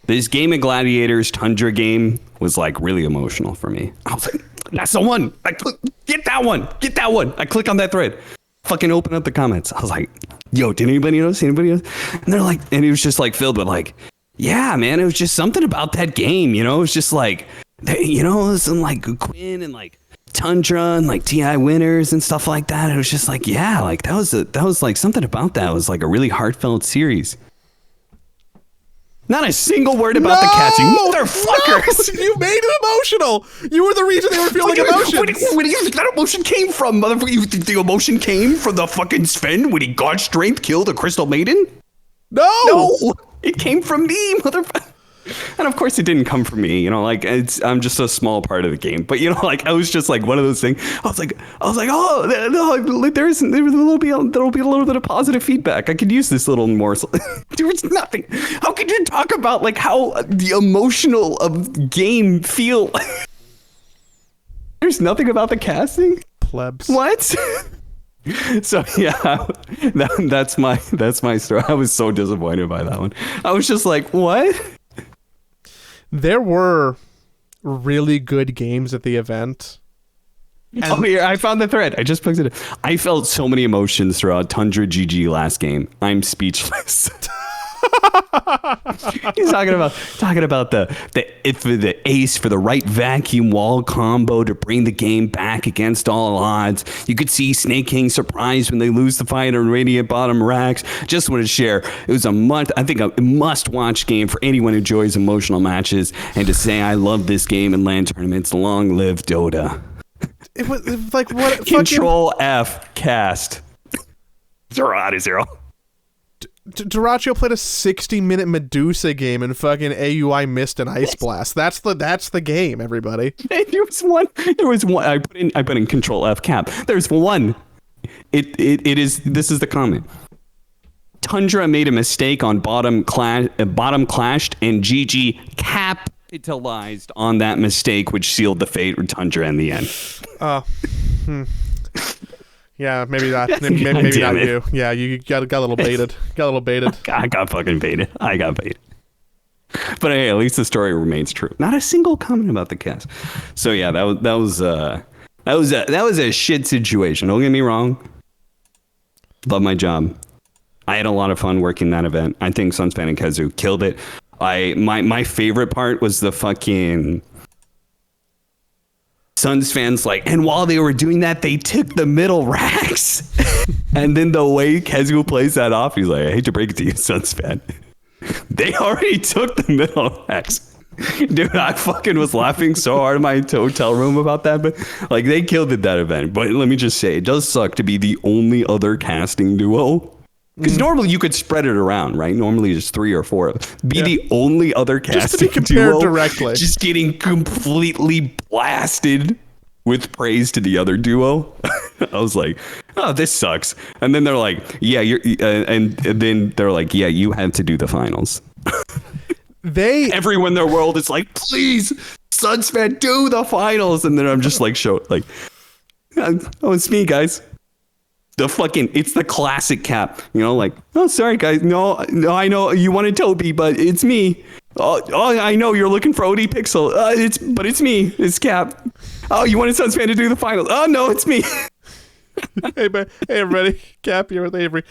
this Game of Gladiators Tundra game was like really emotional for me. I was like, that's the one. Get that one. Get that one. I click on that thread. Fucking open up the comments. I was like, yo, did anybody notice? Anybody else? And they're like, and it was just like filled with like, yeah, man, it was just something about that game. You know, it was just like, you know, some like Quinn and like Tundra and like TI winners and stuff like that. It was just like, yeah, like that was like something about that. It was like a really heartfelt series. Not a single word about the cats, you motherfuckers! No, you made it emotional! You were the reason they were feeling emotions! Where do you think that emotion came from, motherfucker? You think the emotion came from the fucking Sven when he God strength killed a Crystal Maiden? No! It came from me, motherfucker. And of course it didn't come from me, like I'm just a small part of the game. But like I was just like one of those things. I was like, oh, no, there'll be a little bit of positive feedback. I could use this little morsel. There was nothing. How could you talk about like how the emotional of game feel? There's nothing about the casting? Plebs. What? So yeah, that's my story. I was so disappointed by that one. I was just like, what? There were really good games at the event. And here, I found the thread. I just plugged it in. I felt so many emotions throughout Tundra GG last game. I'm speechless. He's talking about the ace for the right vacuum wall combo to bring the game back against all odds. You could see Snake King surprised when they lose the fight on Radiant Bottom Racks. Just want to share, it was a must-watch game for anyone who enjoys emotional matches, and to say I love this game in LAN tournaments. Long live Dota. It was like what? Control F cast. 0 out of 0. Dyrachyo played a 60-minute Medusa game and fucking AUI missed an Ice Blast. That's the game, everybody. There was one. I put in Control F cap. There's one. It is. This is the comment. Tundra made a mistake on bottom clashed, and GG capitalized on that mistake, which sealed the fate of Tundra in the end. Yeah, maybe that. Maybe not you. Yeah, you got a little baited. I got fucking baited. But hey, at least the story remains true. Not a single comment about the cast. So yeah, that was a shit situation. Don't get me wrong. Love my job. I had a lot of fun working that event. I think Sunspan and Kazu killed it. My favorite part was the fucking Suns fans and while they were doing that, they took the middle racks. And then the way Kazuo plays that off, he's like, I hate to break it to you, Suns fan. They already took the middle racks. Dude, I fucking was laughing so hard in my hotel room about that, but they killed it that event. But let me just say, it does suck to be the only other casting duo. Because normally you could spread it around, right? Normally just 3 or 4. The only other casting just to be compared duo, directly. Just getting completely blasted with praise to the other duo. I was like, oh, this sucks. And then they're like, yeah, and then they're like, yeah, you have to do the finals. Everyone in their world is like, please, Suns fan, do the finals. And then I'm just oh, it's me, guys. It's the classic cap, oh, sorry guys, no, I know you wanted Toby, but it's me. Oh, I know you're looking for OD Pixel. It's me. It's Cap. Oh, you wanted Sunspan to do the finals. Oh no, it's me. Hey everybody, Cap here with Avery.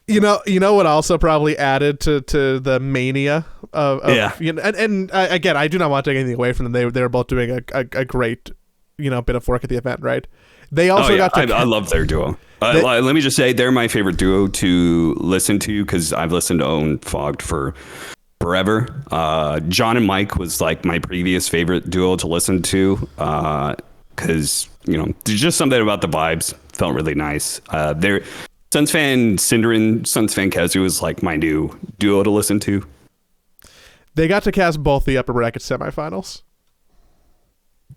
You know what also probably added to the mania of and again, I do not want to take anything away from them. They were both doing a great bit of work at the event, right? They also got to. I love their duo. Let me just say, they're my favorite duo to listen to because I've listened to Own Fogged for forever. John and Mike was my previous favorite duo to listen to because there's just something about the vibes felt really nice. They're Suns fan Cinderin, Suns fan Kazu is my new duo to listen to. They got to cast both the upper bracket semifinals.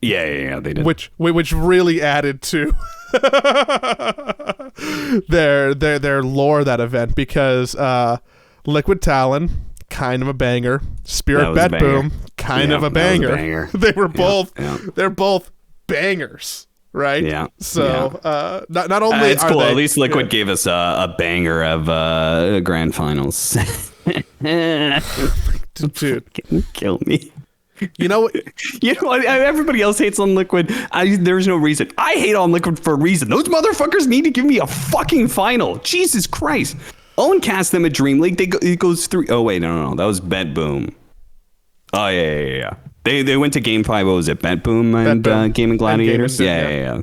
Yeah, they did. Which really added to their lore that event because Liquid Talon, kind of a banger. Spirit Bet Boom, kind of a banger. They were both they're both bangers, right? Yeah. So not only it's are cool. they, At least Liquid gave us a banger of grand finals. Dude, kill me. You know what? Everybody else hates on Liquid. There's no reason. I hate on Liquid for a reason. Those motherfuckers need to give me a fucking final. Jesus Christ. Owen cast them at Dream League. It goes through. Oh wait, no. That was Bet Boom. Oh yeah. They went to Game 5. What was it? Bet Boom and Gaming Gladiators. Yeah.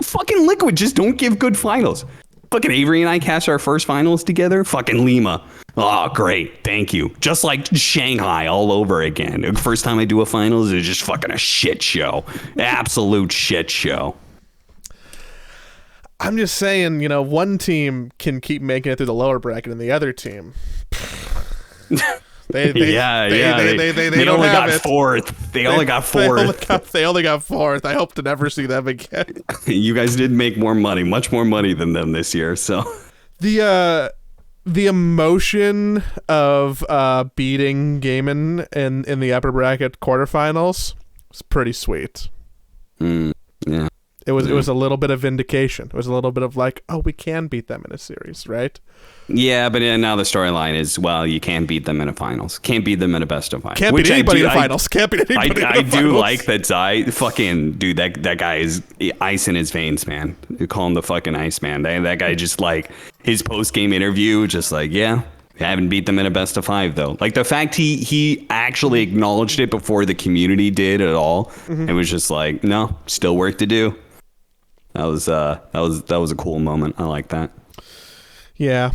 Fucking Liquid just don't give good finals. Fucking Avery and I cast our first finals together. Fucking Lima. Oh, great. Thank you. Just like Shanghai all over again. The first time I do a finals, it's just fucking a shit show. Absolute shit show. I'm just saying, one team can keep making it through the lower bracket and the other team. They They don't only have got it. fourth. They only got fourth. They only got fourth. I hope to never see them again. You guys did make more money, much more money than them this year. So the emotion of beating Gaiman in the upper bracket quarterfinals was pretty sweet. Yeah. It was a little bit of vindication. It was a little bit of like, oh, we can beat them in a series, right? Yeah, but now the storyline is, well, you can't beat them in a finals. Can't beat them in a best of five. Can't beat anybody in the finals. Can't beat anybody in the finals. I do like that Zai. Fucking dude, that guy is ice in his veins, man. You call him the fucking ice man. That guy just like his post game interview, just like, yeah. I haven't beat them in a best of five though. Like the fact he actually acknowledged it before the community did at all. It was just like, no, still work to do. That was a cool moment. I like that. Yeah.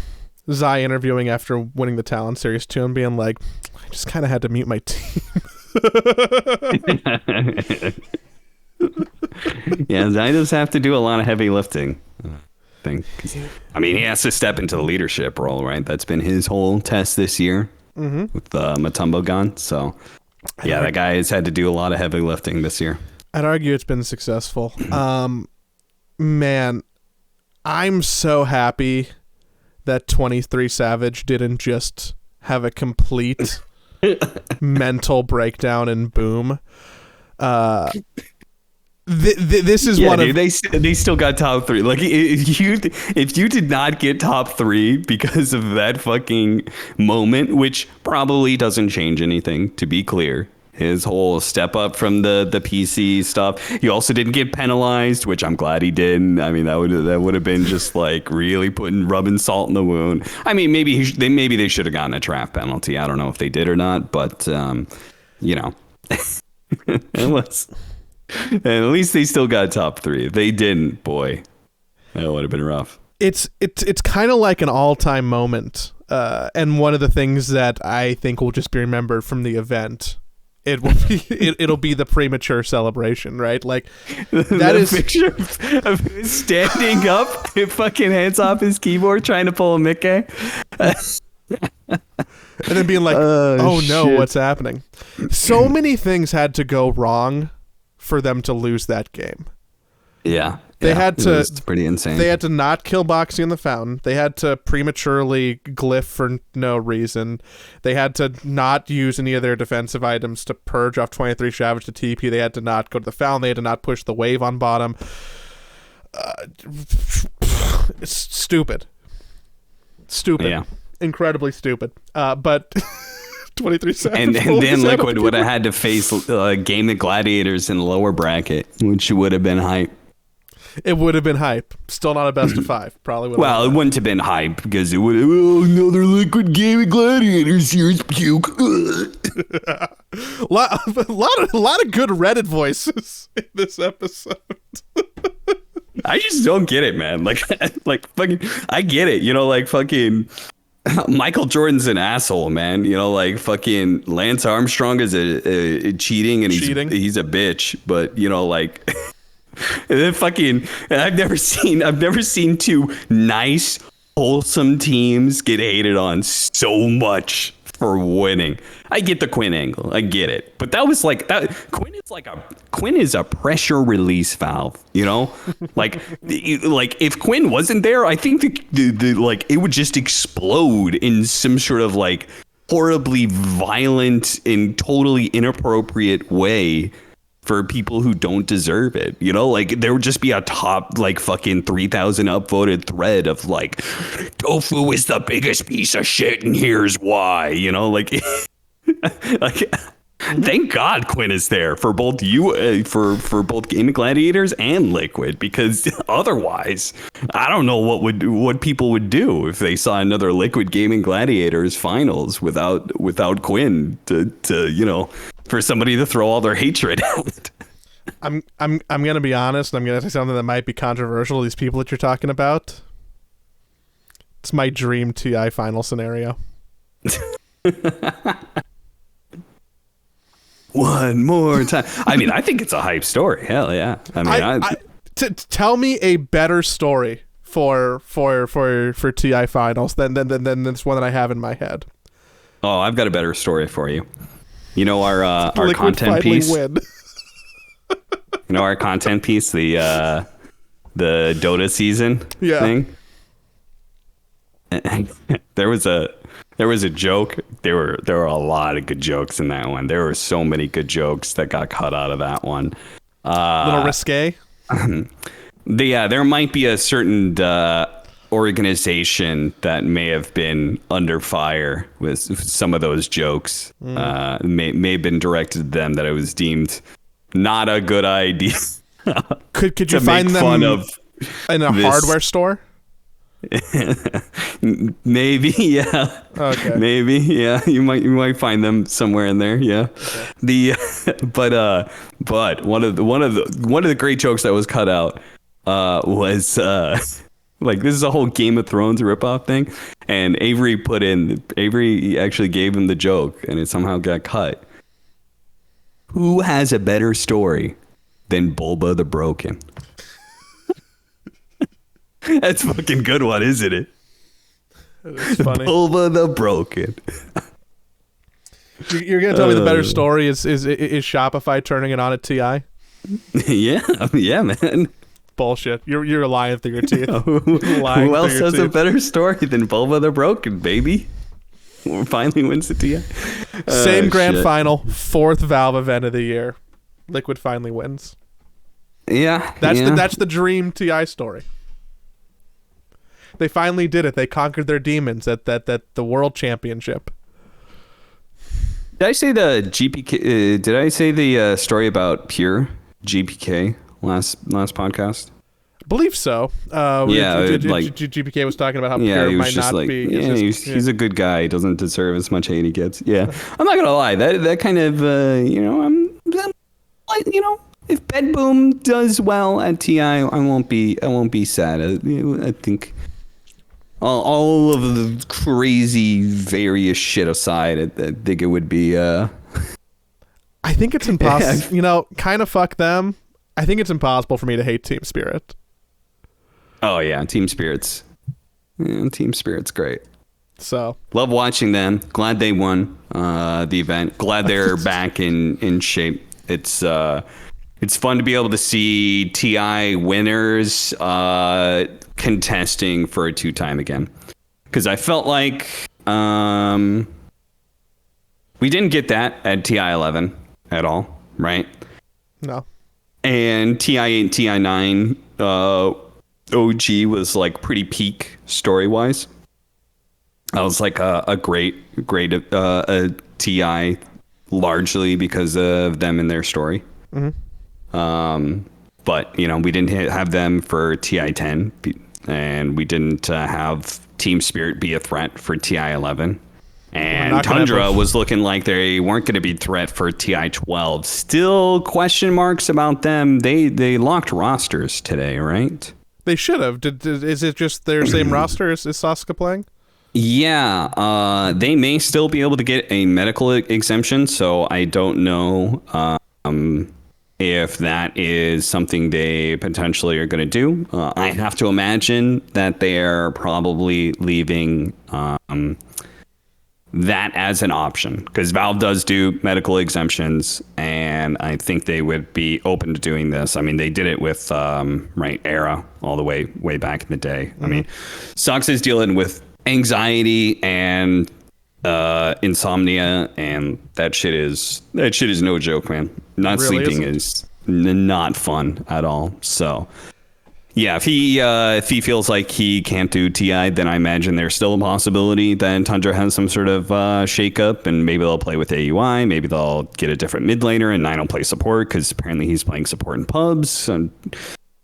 Zai interviewing after winning the Talent Series too and being like, I just kind of had to mute my team. Yeah, Zai does have to do a lot of heavy lifting. I mean, he has to step into the leadership role, right? That's been his whole test this year with Matumbo gone. So, yeah, that guy has had to do a lot of heavy lifting this year. I'd argue it's been successful. Man, I'm so happy that 23 Savage didn't just have a complete mental breakdown and boom. This is one dude, of they still got top three. Like if you did not get top three because of that fucking moment, which probably doesn't change anything, to be clear. His whole step up from the PC stuff. He also didn't get penalized, which I'm glad he didn't. I mean, that would have been just like really rubbing salt in the wound. I mean, maybe they should have gotten a trap penalty. I don't know if they did or not, but you know, it was. And at least they still got top three. If they didn't, boy, that would have been rough. It's kind of like an all-time moment, and one of the things that I think will just be remembered from the event. It'll be the premature celebration, right? Like that is picture of him standing up, fucking hands off his keyboard, trying to pull a Mickey, and then being like, "Oh no, shit. what's happening?" So many things had to go wrong for them to lose that game. Yeah. They had to. It's pretty insane. They had to not kill Boxy in the fountain. They had to prematurely glyph for no reason. They had to not use any of their defensive items to purge off 23 Savage to TP. They had to not go to the fountain. They had to not push the wave on bottom. It's stupid. Yeah. Incredibly stupid. But 23 Savage. And then Liquid would have had to face Game of Gladiators in the lower bracket, which would have been hype. It would have been hype. Still not a best of five. Probably would. Well, it wouldn't have been hype because it would have. Oh, another Liquid Game of Gladiators. Here's puke. a lot of good Reddit voices in this episode. I just don't get it, man. Like fucking, I get it. You know, like fucking Michael Jordan's an asshole, man. You know, like fucking Lance Armstrong is a cheating and he's a bitch. But you know, like. And then fucking, I've never seen two nice, wholesome teams get hated on so much for winning. I get the Quinn angle, I get it, but that was like that. Quinn is a pressure release valve, you know, like if Quinn wasn't there, I think the like it would just explode in some sort of like horribly violent and totally inappropriate way. For people who don't deserve it, you know, like there would just be a top like fucking 3,000 upvoted thread of like tofu is the biggest piece of shit and here's why, you know, like like thank God Quinn is there for both for both Game of Gladiators and Liquid, because otherwise I don't know what people would do if they saw another Liquid Gaming Gladiators finals without Quinn to you know, for somebody to throw all their hatred out. I'm gonna be honest, and I'm gonna say something that might be controversial. These people that you're talking about, it's my dream TI final scenario. One more time. I mean, I think it's a hype story. Hell yeah. I mean, tell me a better story for TI finals than this one that I have in my head. Oh, I've got a better story for you. You know our Liquid content finally piece. win. You know our content piece, the DOTA season Yeah. thing. There was a joke. There were a lot of good jokes in that one. There were so many good jokes that got cut out of that one. A little risque. There might be a certain organization that may have been under fire with some of those jokes. May have been directed to them that it was deemed not a good idea. Could you find them in a hardware store? Maybe, yeah. Okay. Maybe, yeah. You might find them somewhere in there, yeah. Okay. But one of the great jokes that was cut out was like, this is a whole Game of Thrones ripoff thing, and Avery actually gave him the joke, and it somehow got cut. Who has a better story than Bulba the Broken? That's a fucking good one, isn't it? It's funny. Bulba the Broken. You're gonna tell me the better story is Shopify turning it on at TI? Yeah, man. Bullshit. You're lying through your teeth. Who else has a better story than Bulba the Broken, baby? Finally wins the TI. Same grand final, 4th Valve event of the year. Liquid finally wins. Yeah, that's the dream TI story. They finally did it. They conquered their demons at the World Championship. Did I say the GPK? Did I say the story about Pure GPK last podcast? I believe so. GPK was talking about how Pure might not be. He's a good guy. He doesn't deserve as much hate he gets. Yeah, I'm not gonna lie. That kind of I'm if Bed Boom does well at TI, I won't be sad. I think. All of the crazy various shit aside, I think it would be. I think it's impossible. Kind of fuck them. I think it's impossible for me to hate Team Spirit. Oh yeah, Team Spirit's. Yeah, Team Spirit's great. So love watching them. Glad they won the event. Glad they're back in shape. It's fun to be able to see TI winners contesting for a 2-time again, because I felt like we didn't get that at TI 11 at all, right? No. And TI 8, TI 9 OG was like pretty peak story wise. I was like a great TI largely because of them and their story. Mm-hmm. But we didn't have them for TI 10, and we didn't have Team Spirit be a threat for TI 11. And Tundra was looking like they weren't going to be a threat for TI 12. Still question marks about them. They locked rosters today, right? They should have. Is it just their same roster? Is Sasuke playing? Yeah, they may still be able to get a medical exemption, so I don't know if that is something they potentially are going to do. I have to imagine that they're probably leaving that as an option, because Valve does do medical exemptions, and I think they would be open to doing this. I mean, they did it with Era all the way back in the day. Mm-hmm. I mean, Sox is dealing with anxiety and insomnia, and that shit is no joke, man. Not really sleeping is not fun at all. So yeah, if he feels like he can't do TI, then I imagine there's still a possibility that Tundra has some sort of shakeup, and maybe they'll play with AUI, maybe they'll get a different mid laner, and Nine will play support because apparently he's playing support in pubs. And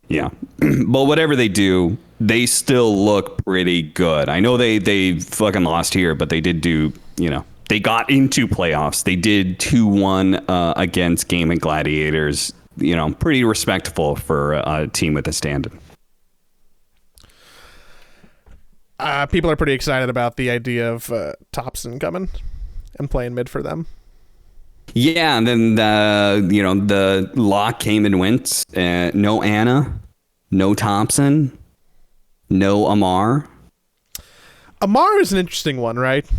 yeah, but whatever they do, they still look pretty good. I know they fucking lost here, but they did do, they got into playoffs. They did 2-1 against Game and Gladiators. Pretty respectable for a team with a stand-in. People are pretty excited about the idea of Thompson coming and playing mid for them. Yeah, and then the lock came and went. No Anna, no Thompson, no Amar. Amar is an interesting one, right?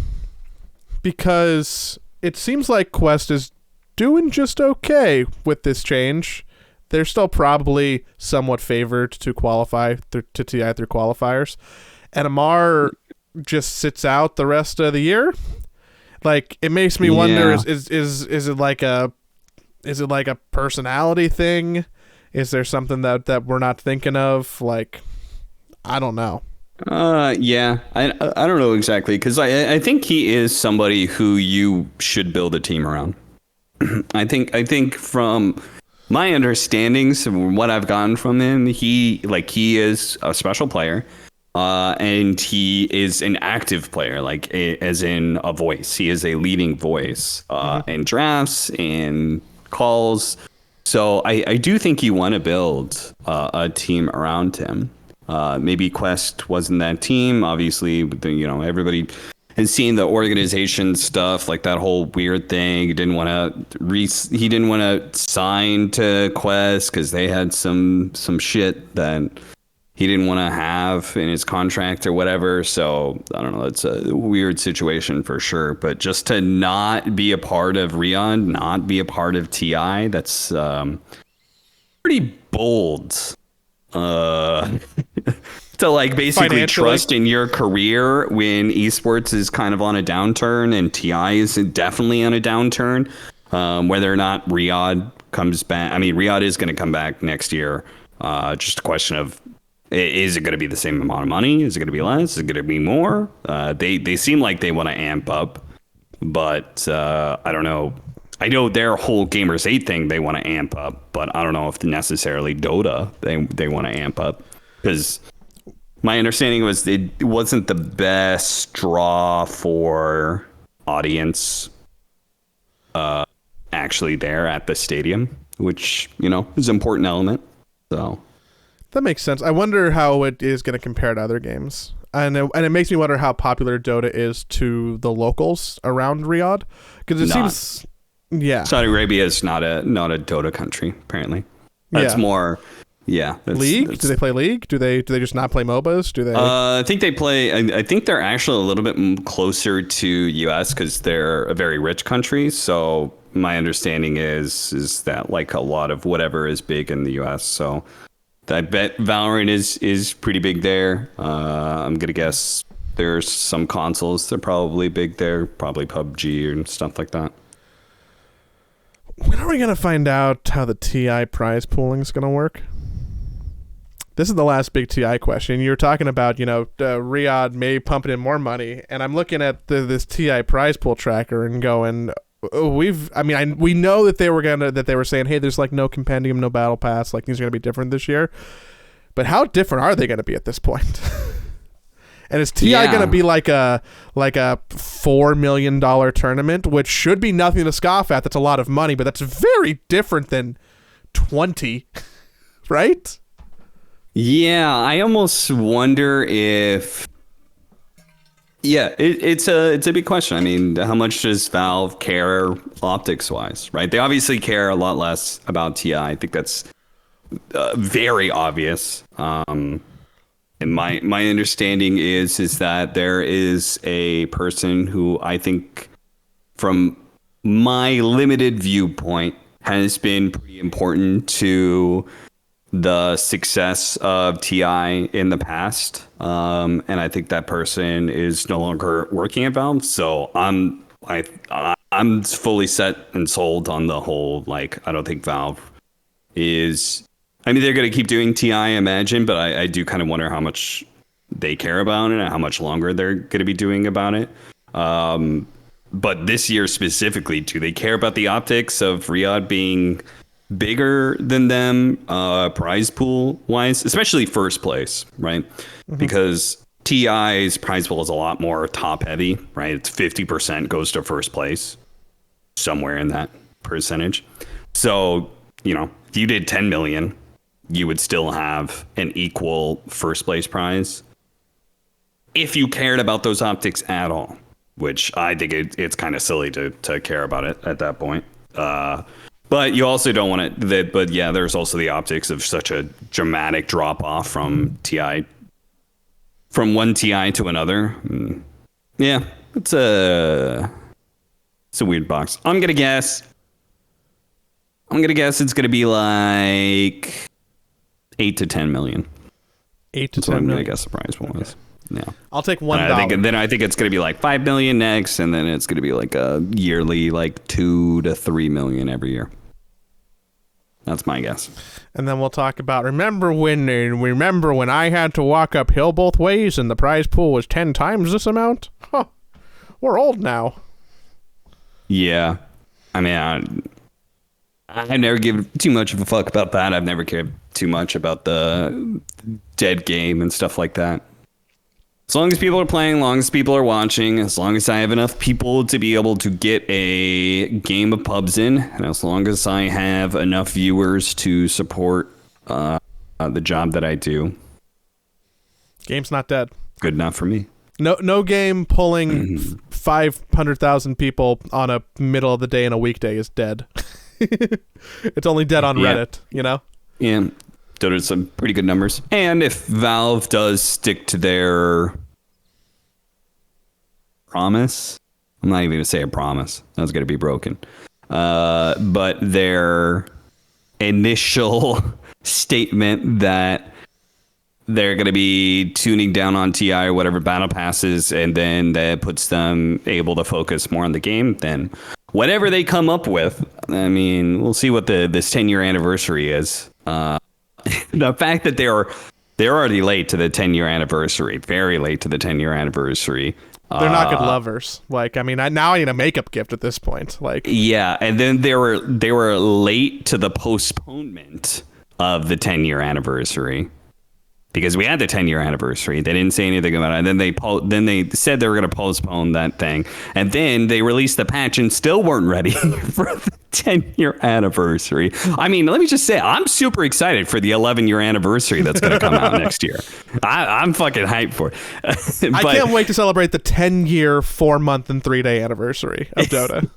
because it seems like Quest is doing just okay with this change. They're still probably somewhat favored to qualify to TI through qualifiers, and Amar just sits out the rest of the year. Like, it makes me wonder: is it like a personality thing? Is there something that we're not thinking of? Like, I don't know. Yeah, I don't know exactly, because I think he is somebody who you should build a team around. I think from my understandings and what I've gotten from him, he is a special player, and he is an active player, like as in a voice. He is a leading voice in drafts and calls. So I do think you want to build a team around him. Maybe Quest wasn't that team. Obviously, everybody has seen the organization stuff, like that whole weird thing. He didn't want to sign to Quest because they had some shit that he didn't want to have in his contract or whatever. So I don't know. It's a weird situation for sure. But just to not be a part of Riyadh, not be a part of TI, that's pretty bold. To like basically trust in your career when esports is kind of on a downturn and TI is definitely on a downturn. Whether or not Riyadh comes back, I mean, Riyadh is going to come back next year. Just a question of, is it going to be the same amount of money? Is it going to be less? Is it going to be more? They seem like they want to amp up, but I don't know. I know their whole Gamers8 thing they want to amp up, but I don't know if necessarily DOTA they want to amp up, because my understanding was it wasn't the best draw for audience actually there at the stadium, which, is an important element. So that makes sense. I wonder how it is going to compare to other games. And it makes me wonder how popular Dota is to the locals around Riyadh, because it seems... Yeah, Saudi Arabia is not a Dota country. Apparently, that's more. Yeah, League. Do they play League? Do they just not play MOBAs? Do they? I think they play. I think they're actually a little bit closer to US because they're a very rich country. So my understanding is that like a lot of whatever is big in the US. So I bet Valorant is pretty big there. I'm gonna guess there's some consoles that are probably big there. Probably PUBG and stuff like that. When are we going to find out how the TI prize pooling is going to work? This is the last big TI question. You're talking about, Riyadh may pumping in more money, and I'm looking at this TI prize pool tracker and going, we know that they were saying, hey, there's like no compendium, no battle pass, like things are going to be different this year. But how different are they going to be at this point? And is TI going to be like a $4 million tournament, which should be nothing to scoff at? That's a lot of money, but that's very different than 20, right? Yeah, I almost wonder if. Yeah, it's a big question. I mean, how much does Valve care optics wise, right? They obviously care a lot less about TI. I think that's very obvious. And my understanding is that there is a person who I think, from my limited viewpoint, has been pretty important to the success of TI in the past. And I think that person is no longer working at Valve. So I'm fully set and sold on the whole, like, I don't think Valve is... I mean, they're going to keep doing TI, I imagine, but I do kind of wonder how much they care about it and how much longer they're going to be doing about it. But this year specifically, do they care about the optics of Riyadh being bigger than them, prize pool wise, especially first place, right? Mm-hmm. Because TI's prize pool is a lot more top heavy, right? It's 50% goes to first place, somewhere in that percentage. So, if you did 10 million, you would still have an equal first place prize if you cared about those optics at all, which I think it's kind of silly to care about it at that point. But you also don't want to. But yeah, there's also the optics of such a dramatic drop off from one TI to another. Yeah, it's a It's a weird box. I'm gonna guess it's gonna be like 8 to 10 million. 8 to That's 10 what I'm million. gonna guess the prize was. Yeah. I'll take $1. I think it's gonna be like 5 million next, and then it's gonna be like a yearly like 2 to 3 million every year. That's my guess. And then we'll talk about remember when I had to walk uphill both ways and the prize pool was 10 times this amount? Huh. We're old now. Yeah. I mean, I never give too much of a fuck about that. I've never cared too much about the dead game and stuff like that. As long as people are playing, as long as people are watching, as long as I have enough people to be able to get a game of pubs in, and as long as I have enough viewers to support the job that I do. Game's not dead. Good enough for me. No game pulling 500,000 people on a middle of the day and a weekday is dead. It's only dead on Reddit, you know? Yeah. Dota some pretty good numbers. And if Valve does stick to their promise, I'm not even going to say a promise. That's going to be broken. But their initial statement that they're going to be tuning down on TI or whatever battle passes, and then that puts them able to focus more on the game, then whatever they come up with, I mean, we'll see what this 10-year anniversary is. The fact that they're already late to the 10-year anniversary, very late to the 10-year anniversary. They're not good lovers. Like, I mean, now I need a makeup gift at this point. Like, yeah, and then they were late to the postponement of the 10-year anniversary. Because we had the 10-year anniversary, they didn't say anything about it. And then they said they were going to postpone that thing, and then they released the patch and still weren't ready for the 10-year anniversary. I mean, let me just say, I'm super excited for the 11-year anniversary that's going to come out next year. I'm fucking hyped for it. I can't wait to celebrate the 10-year, 4-month, and 3-day anniversary of Dota.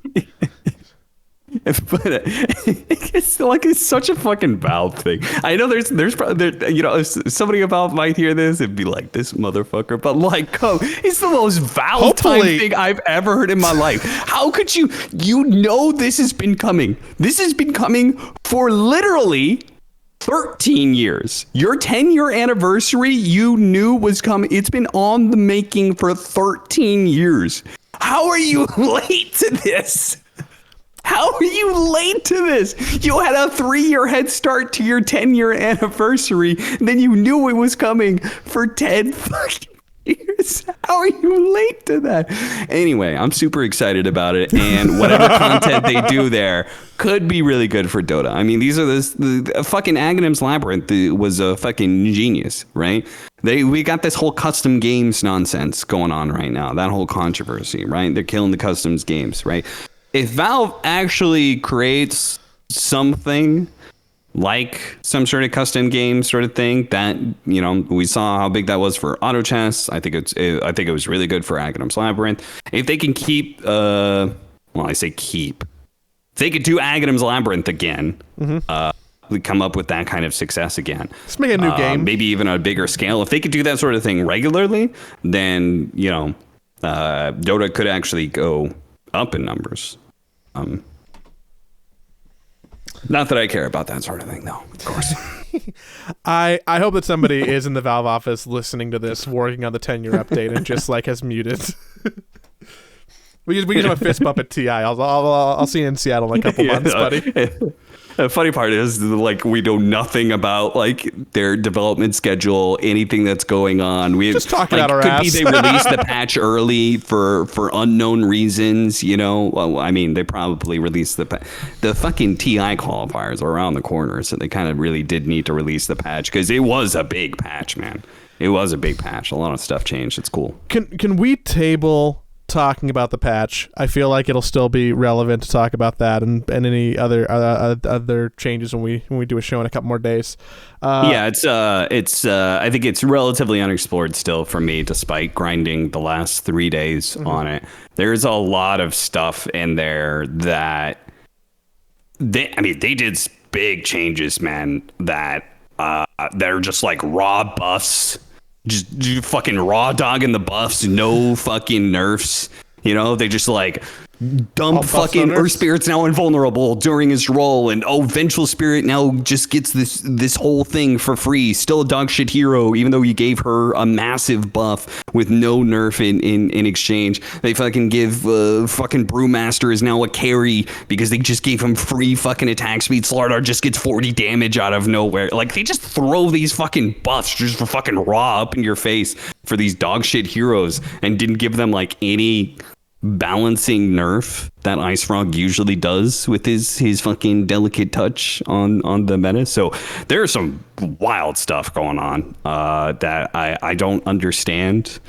But it's such a fucking Valve thing. I know there's probably, you know, if somebody about might hear this and be like, this motherfucker, but like, it's the most Valve time thing I've ever heard in my life. How could you know this has been coming? This has been coming for literally 13 years. Your 10-year anniversary you knew was coming. It's been on the making for 13 years. How are you late to this? How are you late to this? You had a 3-year head start to your 10-year anniversary, and then you knew it was coming for 10 fucking years. How are you late to that? Anyway, I'm super excited about it, and whatever content they do there could be really good for Dota. I mean, the fucking Aghanim's Labyrinth was a fucking genius, right? We got this whole custom games nonsense going on right now. That whole controversy, right? They're killing the customs games, right? If Valve actually creates something like some sort of custom game sort of thing that, you know, we saw how big that was for Auto Chess. I think it was really good for Aghanim's Labyrinth. If they can keep, if they could do Aghanim's Labyrinth again, we come up with that kind of success again. Let's make a new game. Maybe even on a bigger scale. If they could do that sort of thing regularly, then, you know, Dota could actually go up in numbers. Not that I care about that sort of thing, though, of course. I hope that somebody is in the Valve office listening to this, working on the 10-year update, and just like has muted. we can have a fist bump at TI. I'll see you in Seattle in a couple months, buddy. The funny part is, like, we know nothing about like their development schedule, anything that's going on. We just talking out our ass. Could be they released the patch early for unknown reasons. You know, well, I mean, they probably released the fucking TI qualifiers are around the corner, so they kind of really did need to release the patch because it was a big patch, man. It was a big patch. A lot of stuff changed. It's cool. Can we table talking about the patch? I feel like it'll still be relevant to talk about that and any other changes when we do a show in a couple more days. It's I think it's relatively unexplored still for me, despite grinding the last 3 days on it. There's a lot of stuff in there that they did big changes, man, that they're just like raw buffs. Just fucking raw dogging the buffs, no fucking nerfs. You know, they just like dump All fucking buff Earth Spirit's now invulnerable during his roll, and Vengeful Spirit now just gets this whole thing for free. Still a dog shit hero, even though you gave her a massive buff with no nerf in exchange. They fucking give fucking Brewmaster is now a carry because they just gave him free fucking attack speed. Slardar just gets 40 damage out of nowhere. Like, they just throw these fucking buffs just for fucking raw up in your face for these dog shit heroes, and didn't give them like any balancing nerf that Ice Frog usually does with his fucking delicate touch on the meta. So there's some wild stuff going on that I don't understand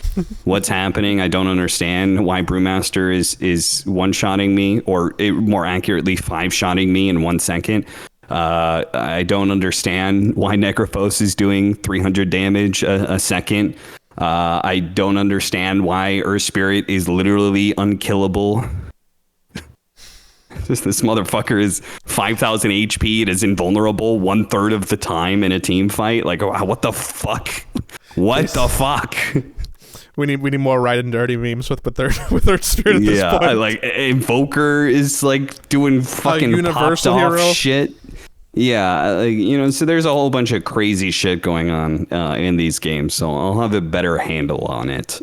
what's happening. I don't understand why Brewmaster is one-shotting me, or more accurately 5-shotting me in 1 second. I don't understand why Necrophos is doing 300 damage a second. I don't understand why Earth Spirit is literally unkillable. This motherfucker is 5,000 HP. It is invulnerable 1/3 of the time in a team fight. Like, what the fuck? What the fuck? We need more right and dirty memes with Earth Spirit at this point. Yeah, like Invoker is like doing fucking universal popped off hero shit. Yeah, like, you know, so there's a whole bunch of crazy shit going on in these games. So I'll have a better handle on it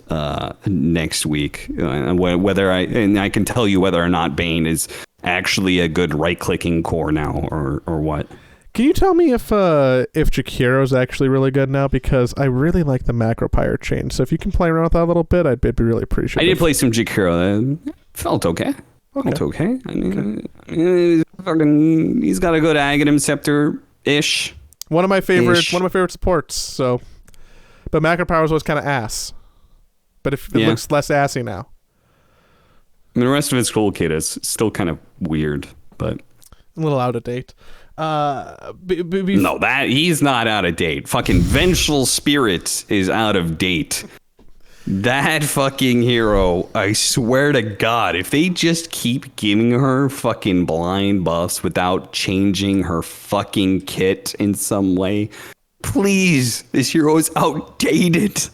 next week. Whether I can tell you whether or not Bane is actually a good right-clicking core now, or what. Can you tell me if Jakiro's actually really good now? Because I really like the macro pyre change. So if you can play around with that a little bit, I'd be really appreciative. I did play some Jakiro. Felt okay. Okay. I mean, he's got a good Aghanim Scepter ish. One of my favorite supports. So, but macro pyre was always kind of ass. But it looks less assy now. I mean, the rest of his toolkit is still kind of weird, but a little out of date. No, that he's not out of date. Fucking Vengeful Spirit is out of date. That fucking hero, I swear to God, if they just keep giving her fucking blind buffs without changing her fucking kit in some way, please, this hero is outdated.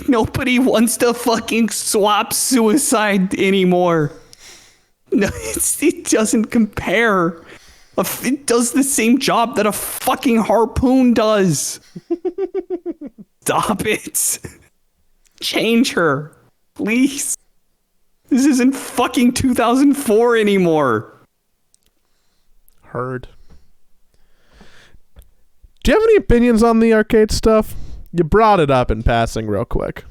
Nobody wants to fucking swap Suicide anymore. No, it doesn't compare. It does the same job that a fucking harpoon does. Stop it. Change her, please. This isn't fucking 2004 anymore. Heard. Do you have any opinions on the arcade stuff? You brought it up in passing real quick,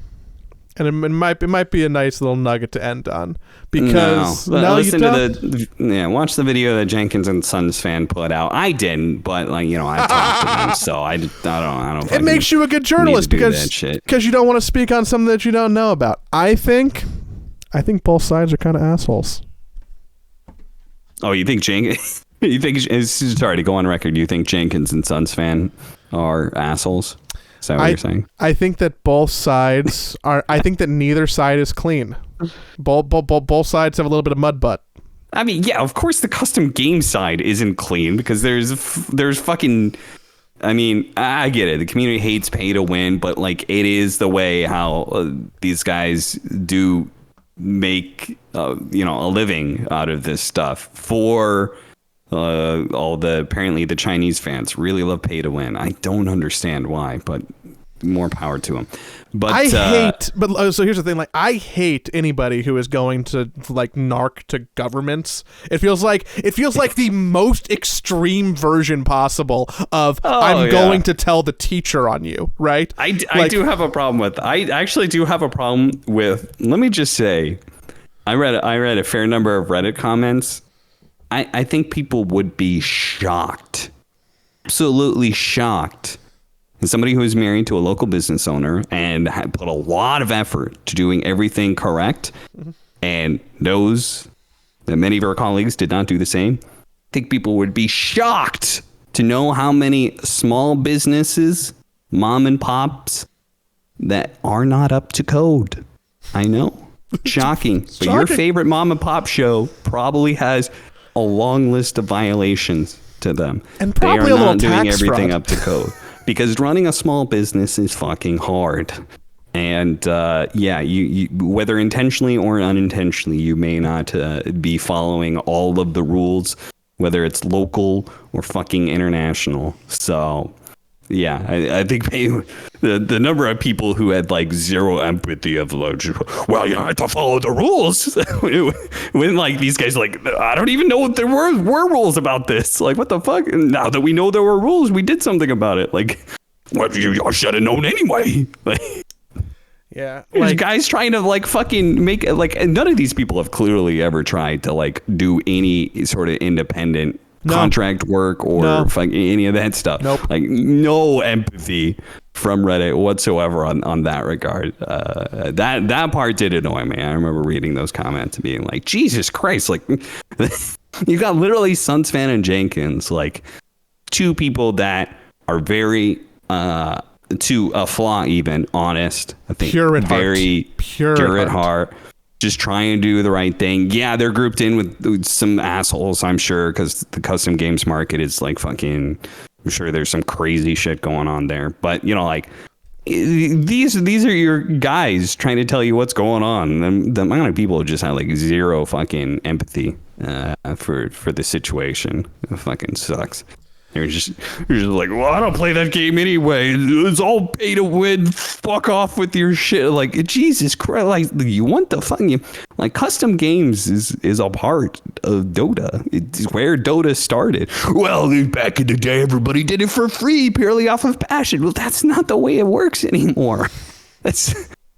and it might be a nice little nugget to end on, because listen to watch the video that Jenkins and Sons fan put out. I didn't, but I talked to them, so I don't. It makes you a good journalist because you don't want to speak on something that you don't know about. I think both sides are kind of assholes. Oh, you think Jenkins? You think? Sorry to go on record. You think Jenkins and Sons fan are assholes? Is that what you're saying? I think that both sides are. I think that neither side is clean. Both sides have a little bit of mud butt. I mean, yeah, of course the custom game side isn't clean because there's fucking. I mean, I get it. The community hates pay to win, but like it is the way how these guys do make a living out of this stuff for. Apparently the Chinese fans really love pay to win. I don't understand why, but more power to them. But so here's the thing, like I hate anybody who is going to like narc to governments. It feels like the most extreme version possible of going to tell the teacher on you, right? I do have a problem with. I actually do have a problem with. Let me just say, I read a fair number of Reddit comments. I think people would be shocked, absolutely shocked. As somebody who is married to a local business owner and had put a lot of effort to doing everything correct, and knows that many of our colleagues did not do the same, I think people would be shocked to know how many small businesses, mom and pops, that are not up to code. I know. Shocking. But your favorite mom and pop show probably has a long list of violations to them. And probably they are a little not doing tax everything fraud. up to code. Because running a small business is fucking hard. And you whether intentionally or unintentionally, you may not be following all of the rules, whether it's local or fucking international. So, yeah, I think the number of people who had like zero empathy of like, well, you have to follow the rules. When like these guys like, I don't even know if there were rules about this. Like, what the fuck? And now that we know there were rules, we did something about it. Like, what you should have known anyway. Like. Yeah, there's guys trying to like fucking make like, and none of these people have clearly ever tried to like do any sort of independent contract work or any of that stuff. Nope. Like no empathy from Reddit whatsoever on that regard. That part did annoy me. I remember reading those comments and being like, Jesus Christ, like you got literally Suns fan and Jenkins, like two people that are very to a flaw, even honest. I think pure at heart, just trying to do the right thing. Yeah, they're grouped in with some assholes, I'm sure, because the custom games market is like fucking. I'm sure there's some crazy shit going on there, but you know, like these are your guys trying to tell you what's going on. The amount of people just have like zero fucking empathy for the situation. It fucking sucks. You're just like, well, I don't play that game anyway. It's all pay to win. Fuck off with your shit. Like, Jesus Christ. Like, you want the fucking, like, custom games is a part of Dota. It's where Dota started. Well, back in the day, everybody did it for free, purely off of passion. Well, that's not the way it works anymore.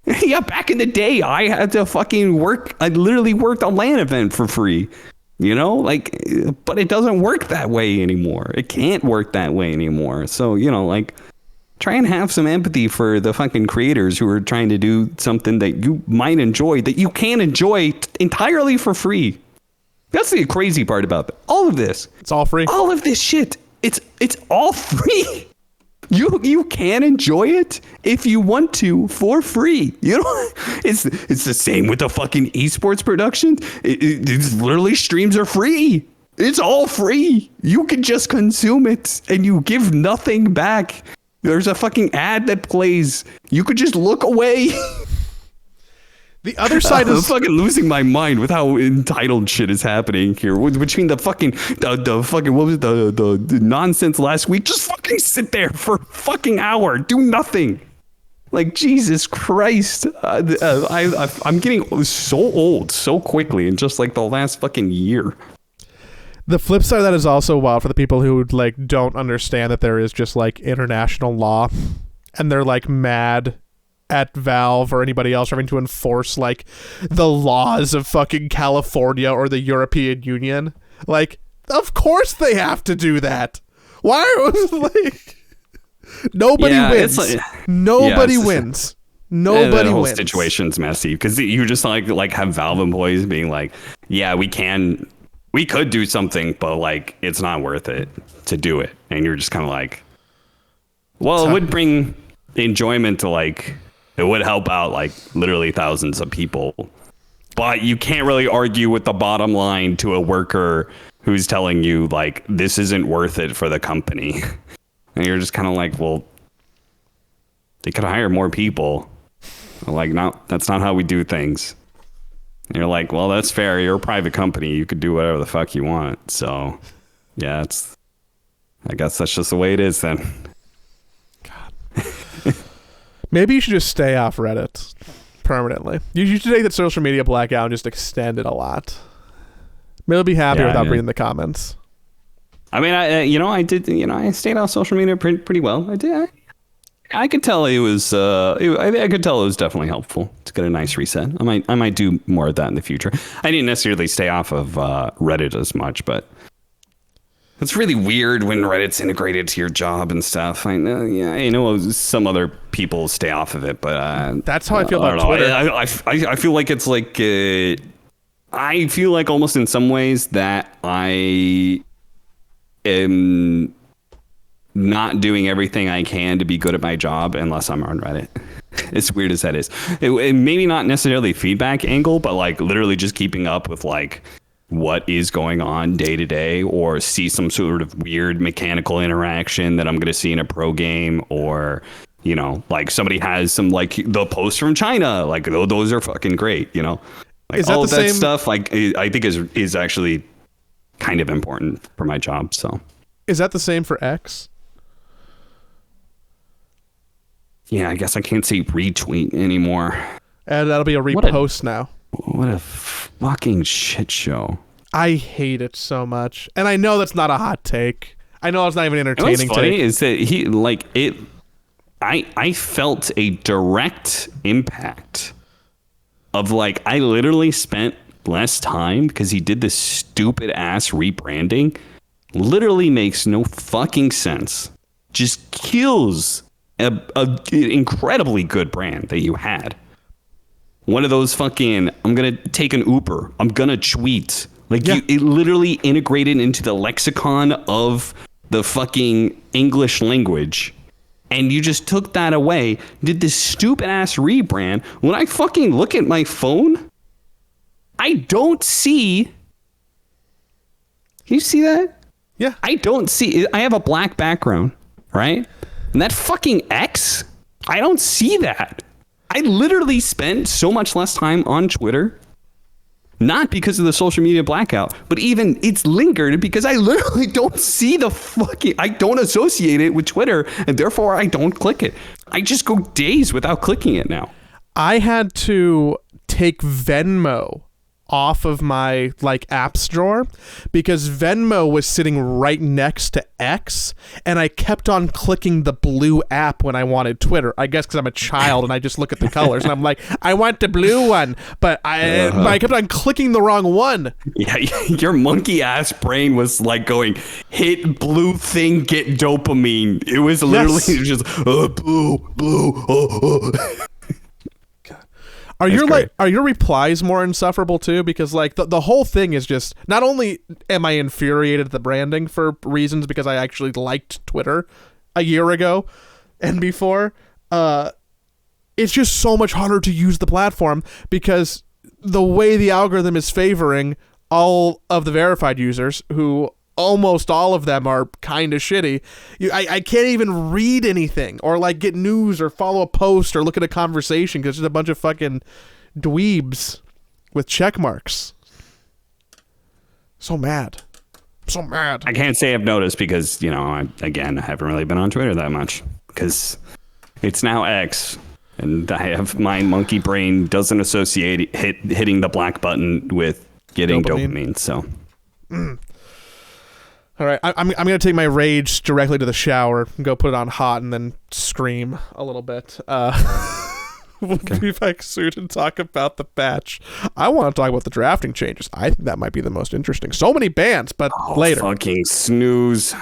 Yeah, back in the day, I had to fucking work. I literally worked a LAN event for free. You know, like, but it doesn't work that way anymore. It can't work that way anymore. So, you know, like, try and have some empathy for the fucking creators who are trying to do something that you might enjoy, that you can enjoy entirely for free. That's the crazy part about all of this. It's all free. All of this shit. It's all free. You can enjoy it if you want to for free. You know, it's the same with the fucking esports production. It's literally streams are free. It's all free. You can just consume it and you give nothing back. There's a fucking ad that plays. You could just look away. The other side is fucking losing my mind with how entitled shit is happening here. Between the fucking what was the nonsense last week? Just fucking sit there for a fucking hour, do nothing. Like, Jesus Christ, I'm getting so old so quickly in just like the last fucking year. The flip side of that is also wild for the people who like don't understand that there is just like international law, and they're like mad at Valve or anybody else having to enforce like the laws of fucking California or the European Union. Like, of course they have to do that. Why? Like, nobody wins. Nobody wins. Nobody the whole wins. Situation's messy because you just like have Valve employees being like, yeah, we could do something, but like it's not worth it to do it. And you're just kind of like, well, it would bring enjoyment to like, it would help out like literally thousands of people, but you can't really argue with the bottom line to a worker who's telling you like, this isn't worth it for the company. And you're just kind of like, well, they could hire more people. Like, no, that's not how we do things. And you're like, well, that's fair. You're a private company. You could do whatever the fuck you want. So yeah, I guess that's just the way it is then. God. Maybe you should just stay off Reddit permanently. You should take that social media blackout and just extend it a lot. Maybe I'll be happy without reading the comments. I mean, I stayed off social media pretty well. I did. I could tell it was. I could tell it was definitely helpful to get a nice reset. I might do more of that in the future. I didn't necessarily stay off of Reddit as much, but it's really weird when Reddit's integrated to your job and stuff. I know some other people stay off of it, but that's how I feel about Twitter. I feel like it's like I feel like almost in some ways that I am not doing everything I can to be good at my job unless I'm on Reddit. As weird as that is, it maybe not necessarily feedback angle, but like literally just keeping up with like what is going on day to day, or see some sort of weird mechanical interaction that I'm going to see in a pro game, or You know, like somebody has some like the posts from China, like those are fucking great. You know, like Is that all the of that same- stuff, like I think is actually kind of important for my job. So Is that the same for X? yeah, I guess I can't say retweet anymore. And that'll be a repost now. What a fucking shit show. I hate it so much. And I know that's not a hot take. I know it's not even And entertaining what's funny take. is that he like it. I felt a direct impact of like I literally spent less time because he did this stupid ass rebranding. Literally makes no fucking sense. Just kills a incredibly good brand that you had. One of those fucking I'm gonna take an Uber. I'm gonna tweet. Like it literally integrated into the lexicon of the fucking English language. And you just took that away, did this stupid ass rebrand. When I fucking look at my phone, I don't see. Can you see that? Yeah. I don't see. I have a black background, right? And that fucking X, I don't see that. I literally spent so much less time on Twitter. Not because of the social media blackout, but even it's lingered because I literally don't see the fucking, I don't associate it with Twitter, and therefore I don't click it. I just go days without clicking it now. I had to take Venmo off of my like apps drawer because Venmo was sitting right next to X, and I kept on clicking the blue app when I wanted Twitter. I guess because I'm a child and I just look at the colors and I'm like, I want the blue one, but I kept on clicking the wrong one. Yeah, your monkey ass brain was like going, hit blue thing, get dopamine. It was literally just blue. Are your replies more insufferable too? Because like the whole thing is just, not only am I infuriated at the branding for reasons because I actually liked Twitter a year ago and before, it's just so much harder to use the platform because the way the algorithm is favoring all of the verified users, who almost all of them are kind of shitty. I can't even read anything or like get news or follow a post or look at a conversation because there's a bunch of fucking dweebs with check marks. So mad. I can't say I've noticed because, you know, I haven't really been on Twitter that much because it's now X, and I have my monkey brain doesn't associate hitting the black button with getting dopamine. So. All right, I'm gonna take my rage directly to the shower and go put it on hot and then scream a little bit. We'll be back soon and talk about the patch. I want to talk about the drafting changes. I think that might be the most interesting. So many bans, but later. Fucking snooze.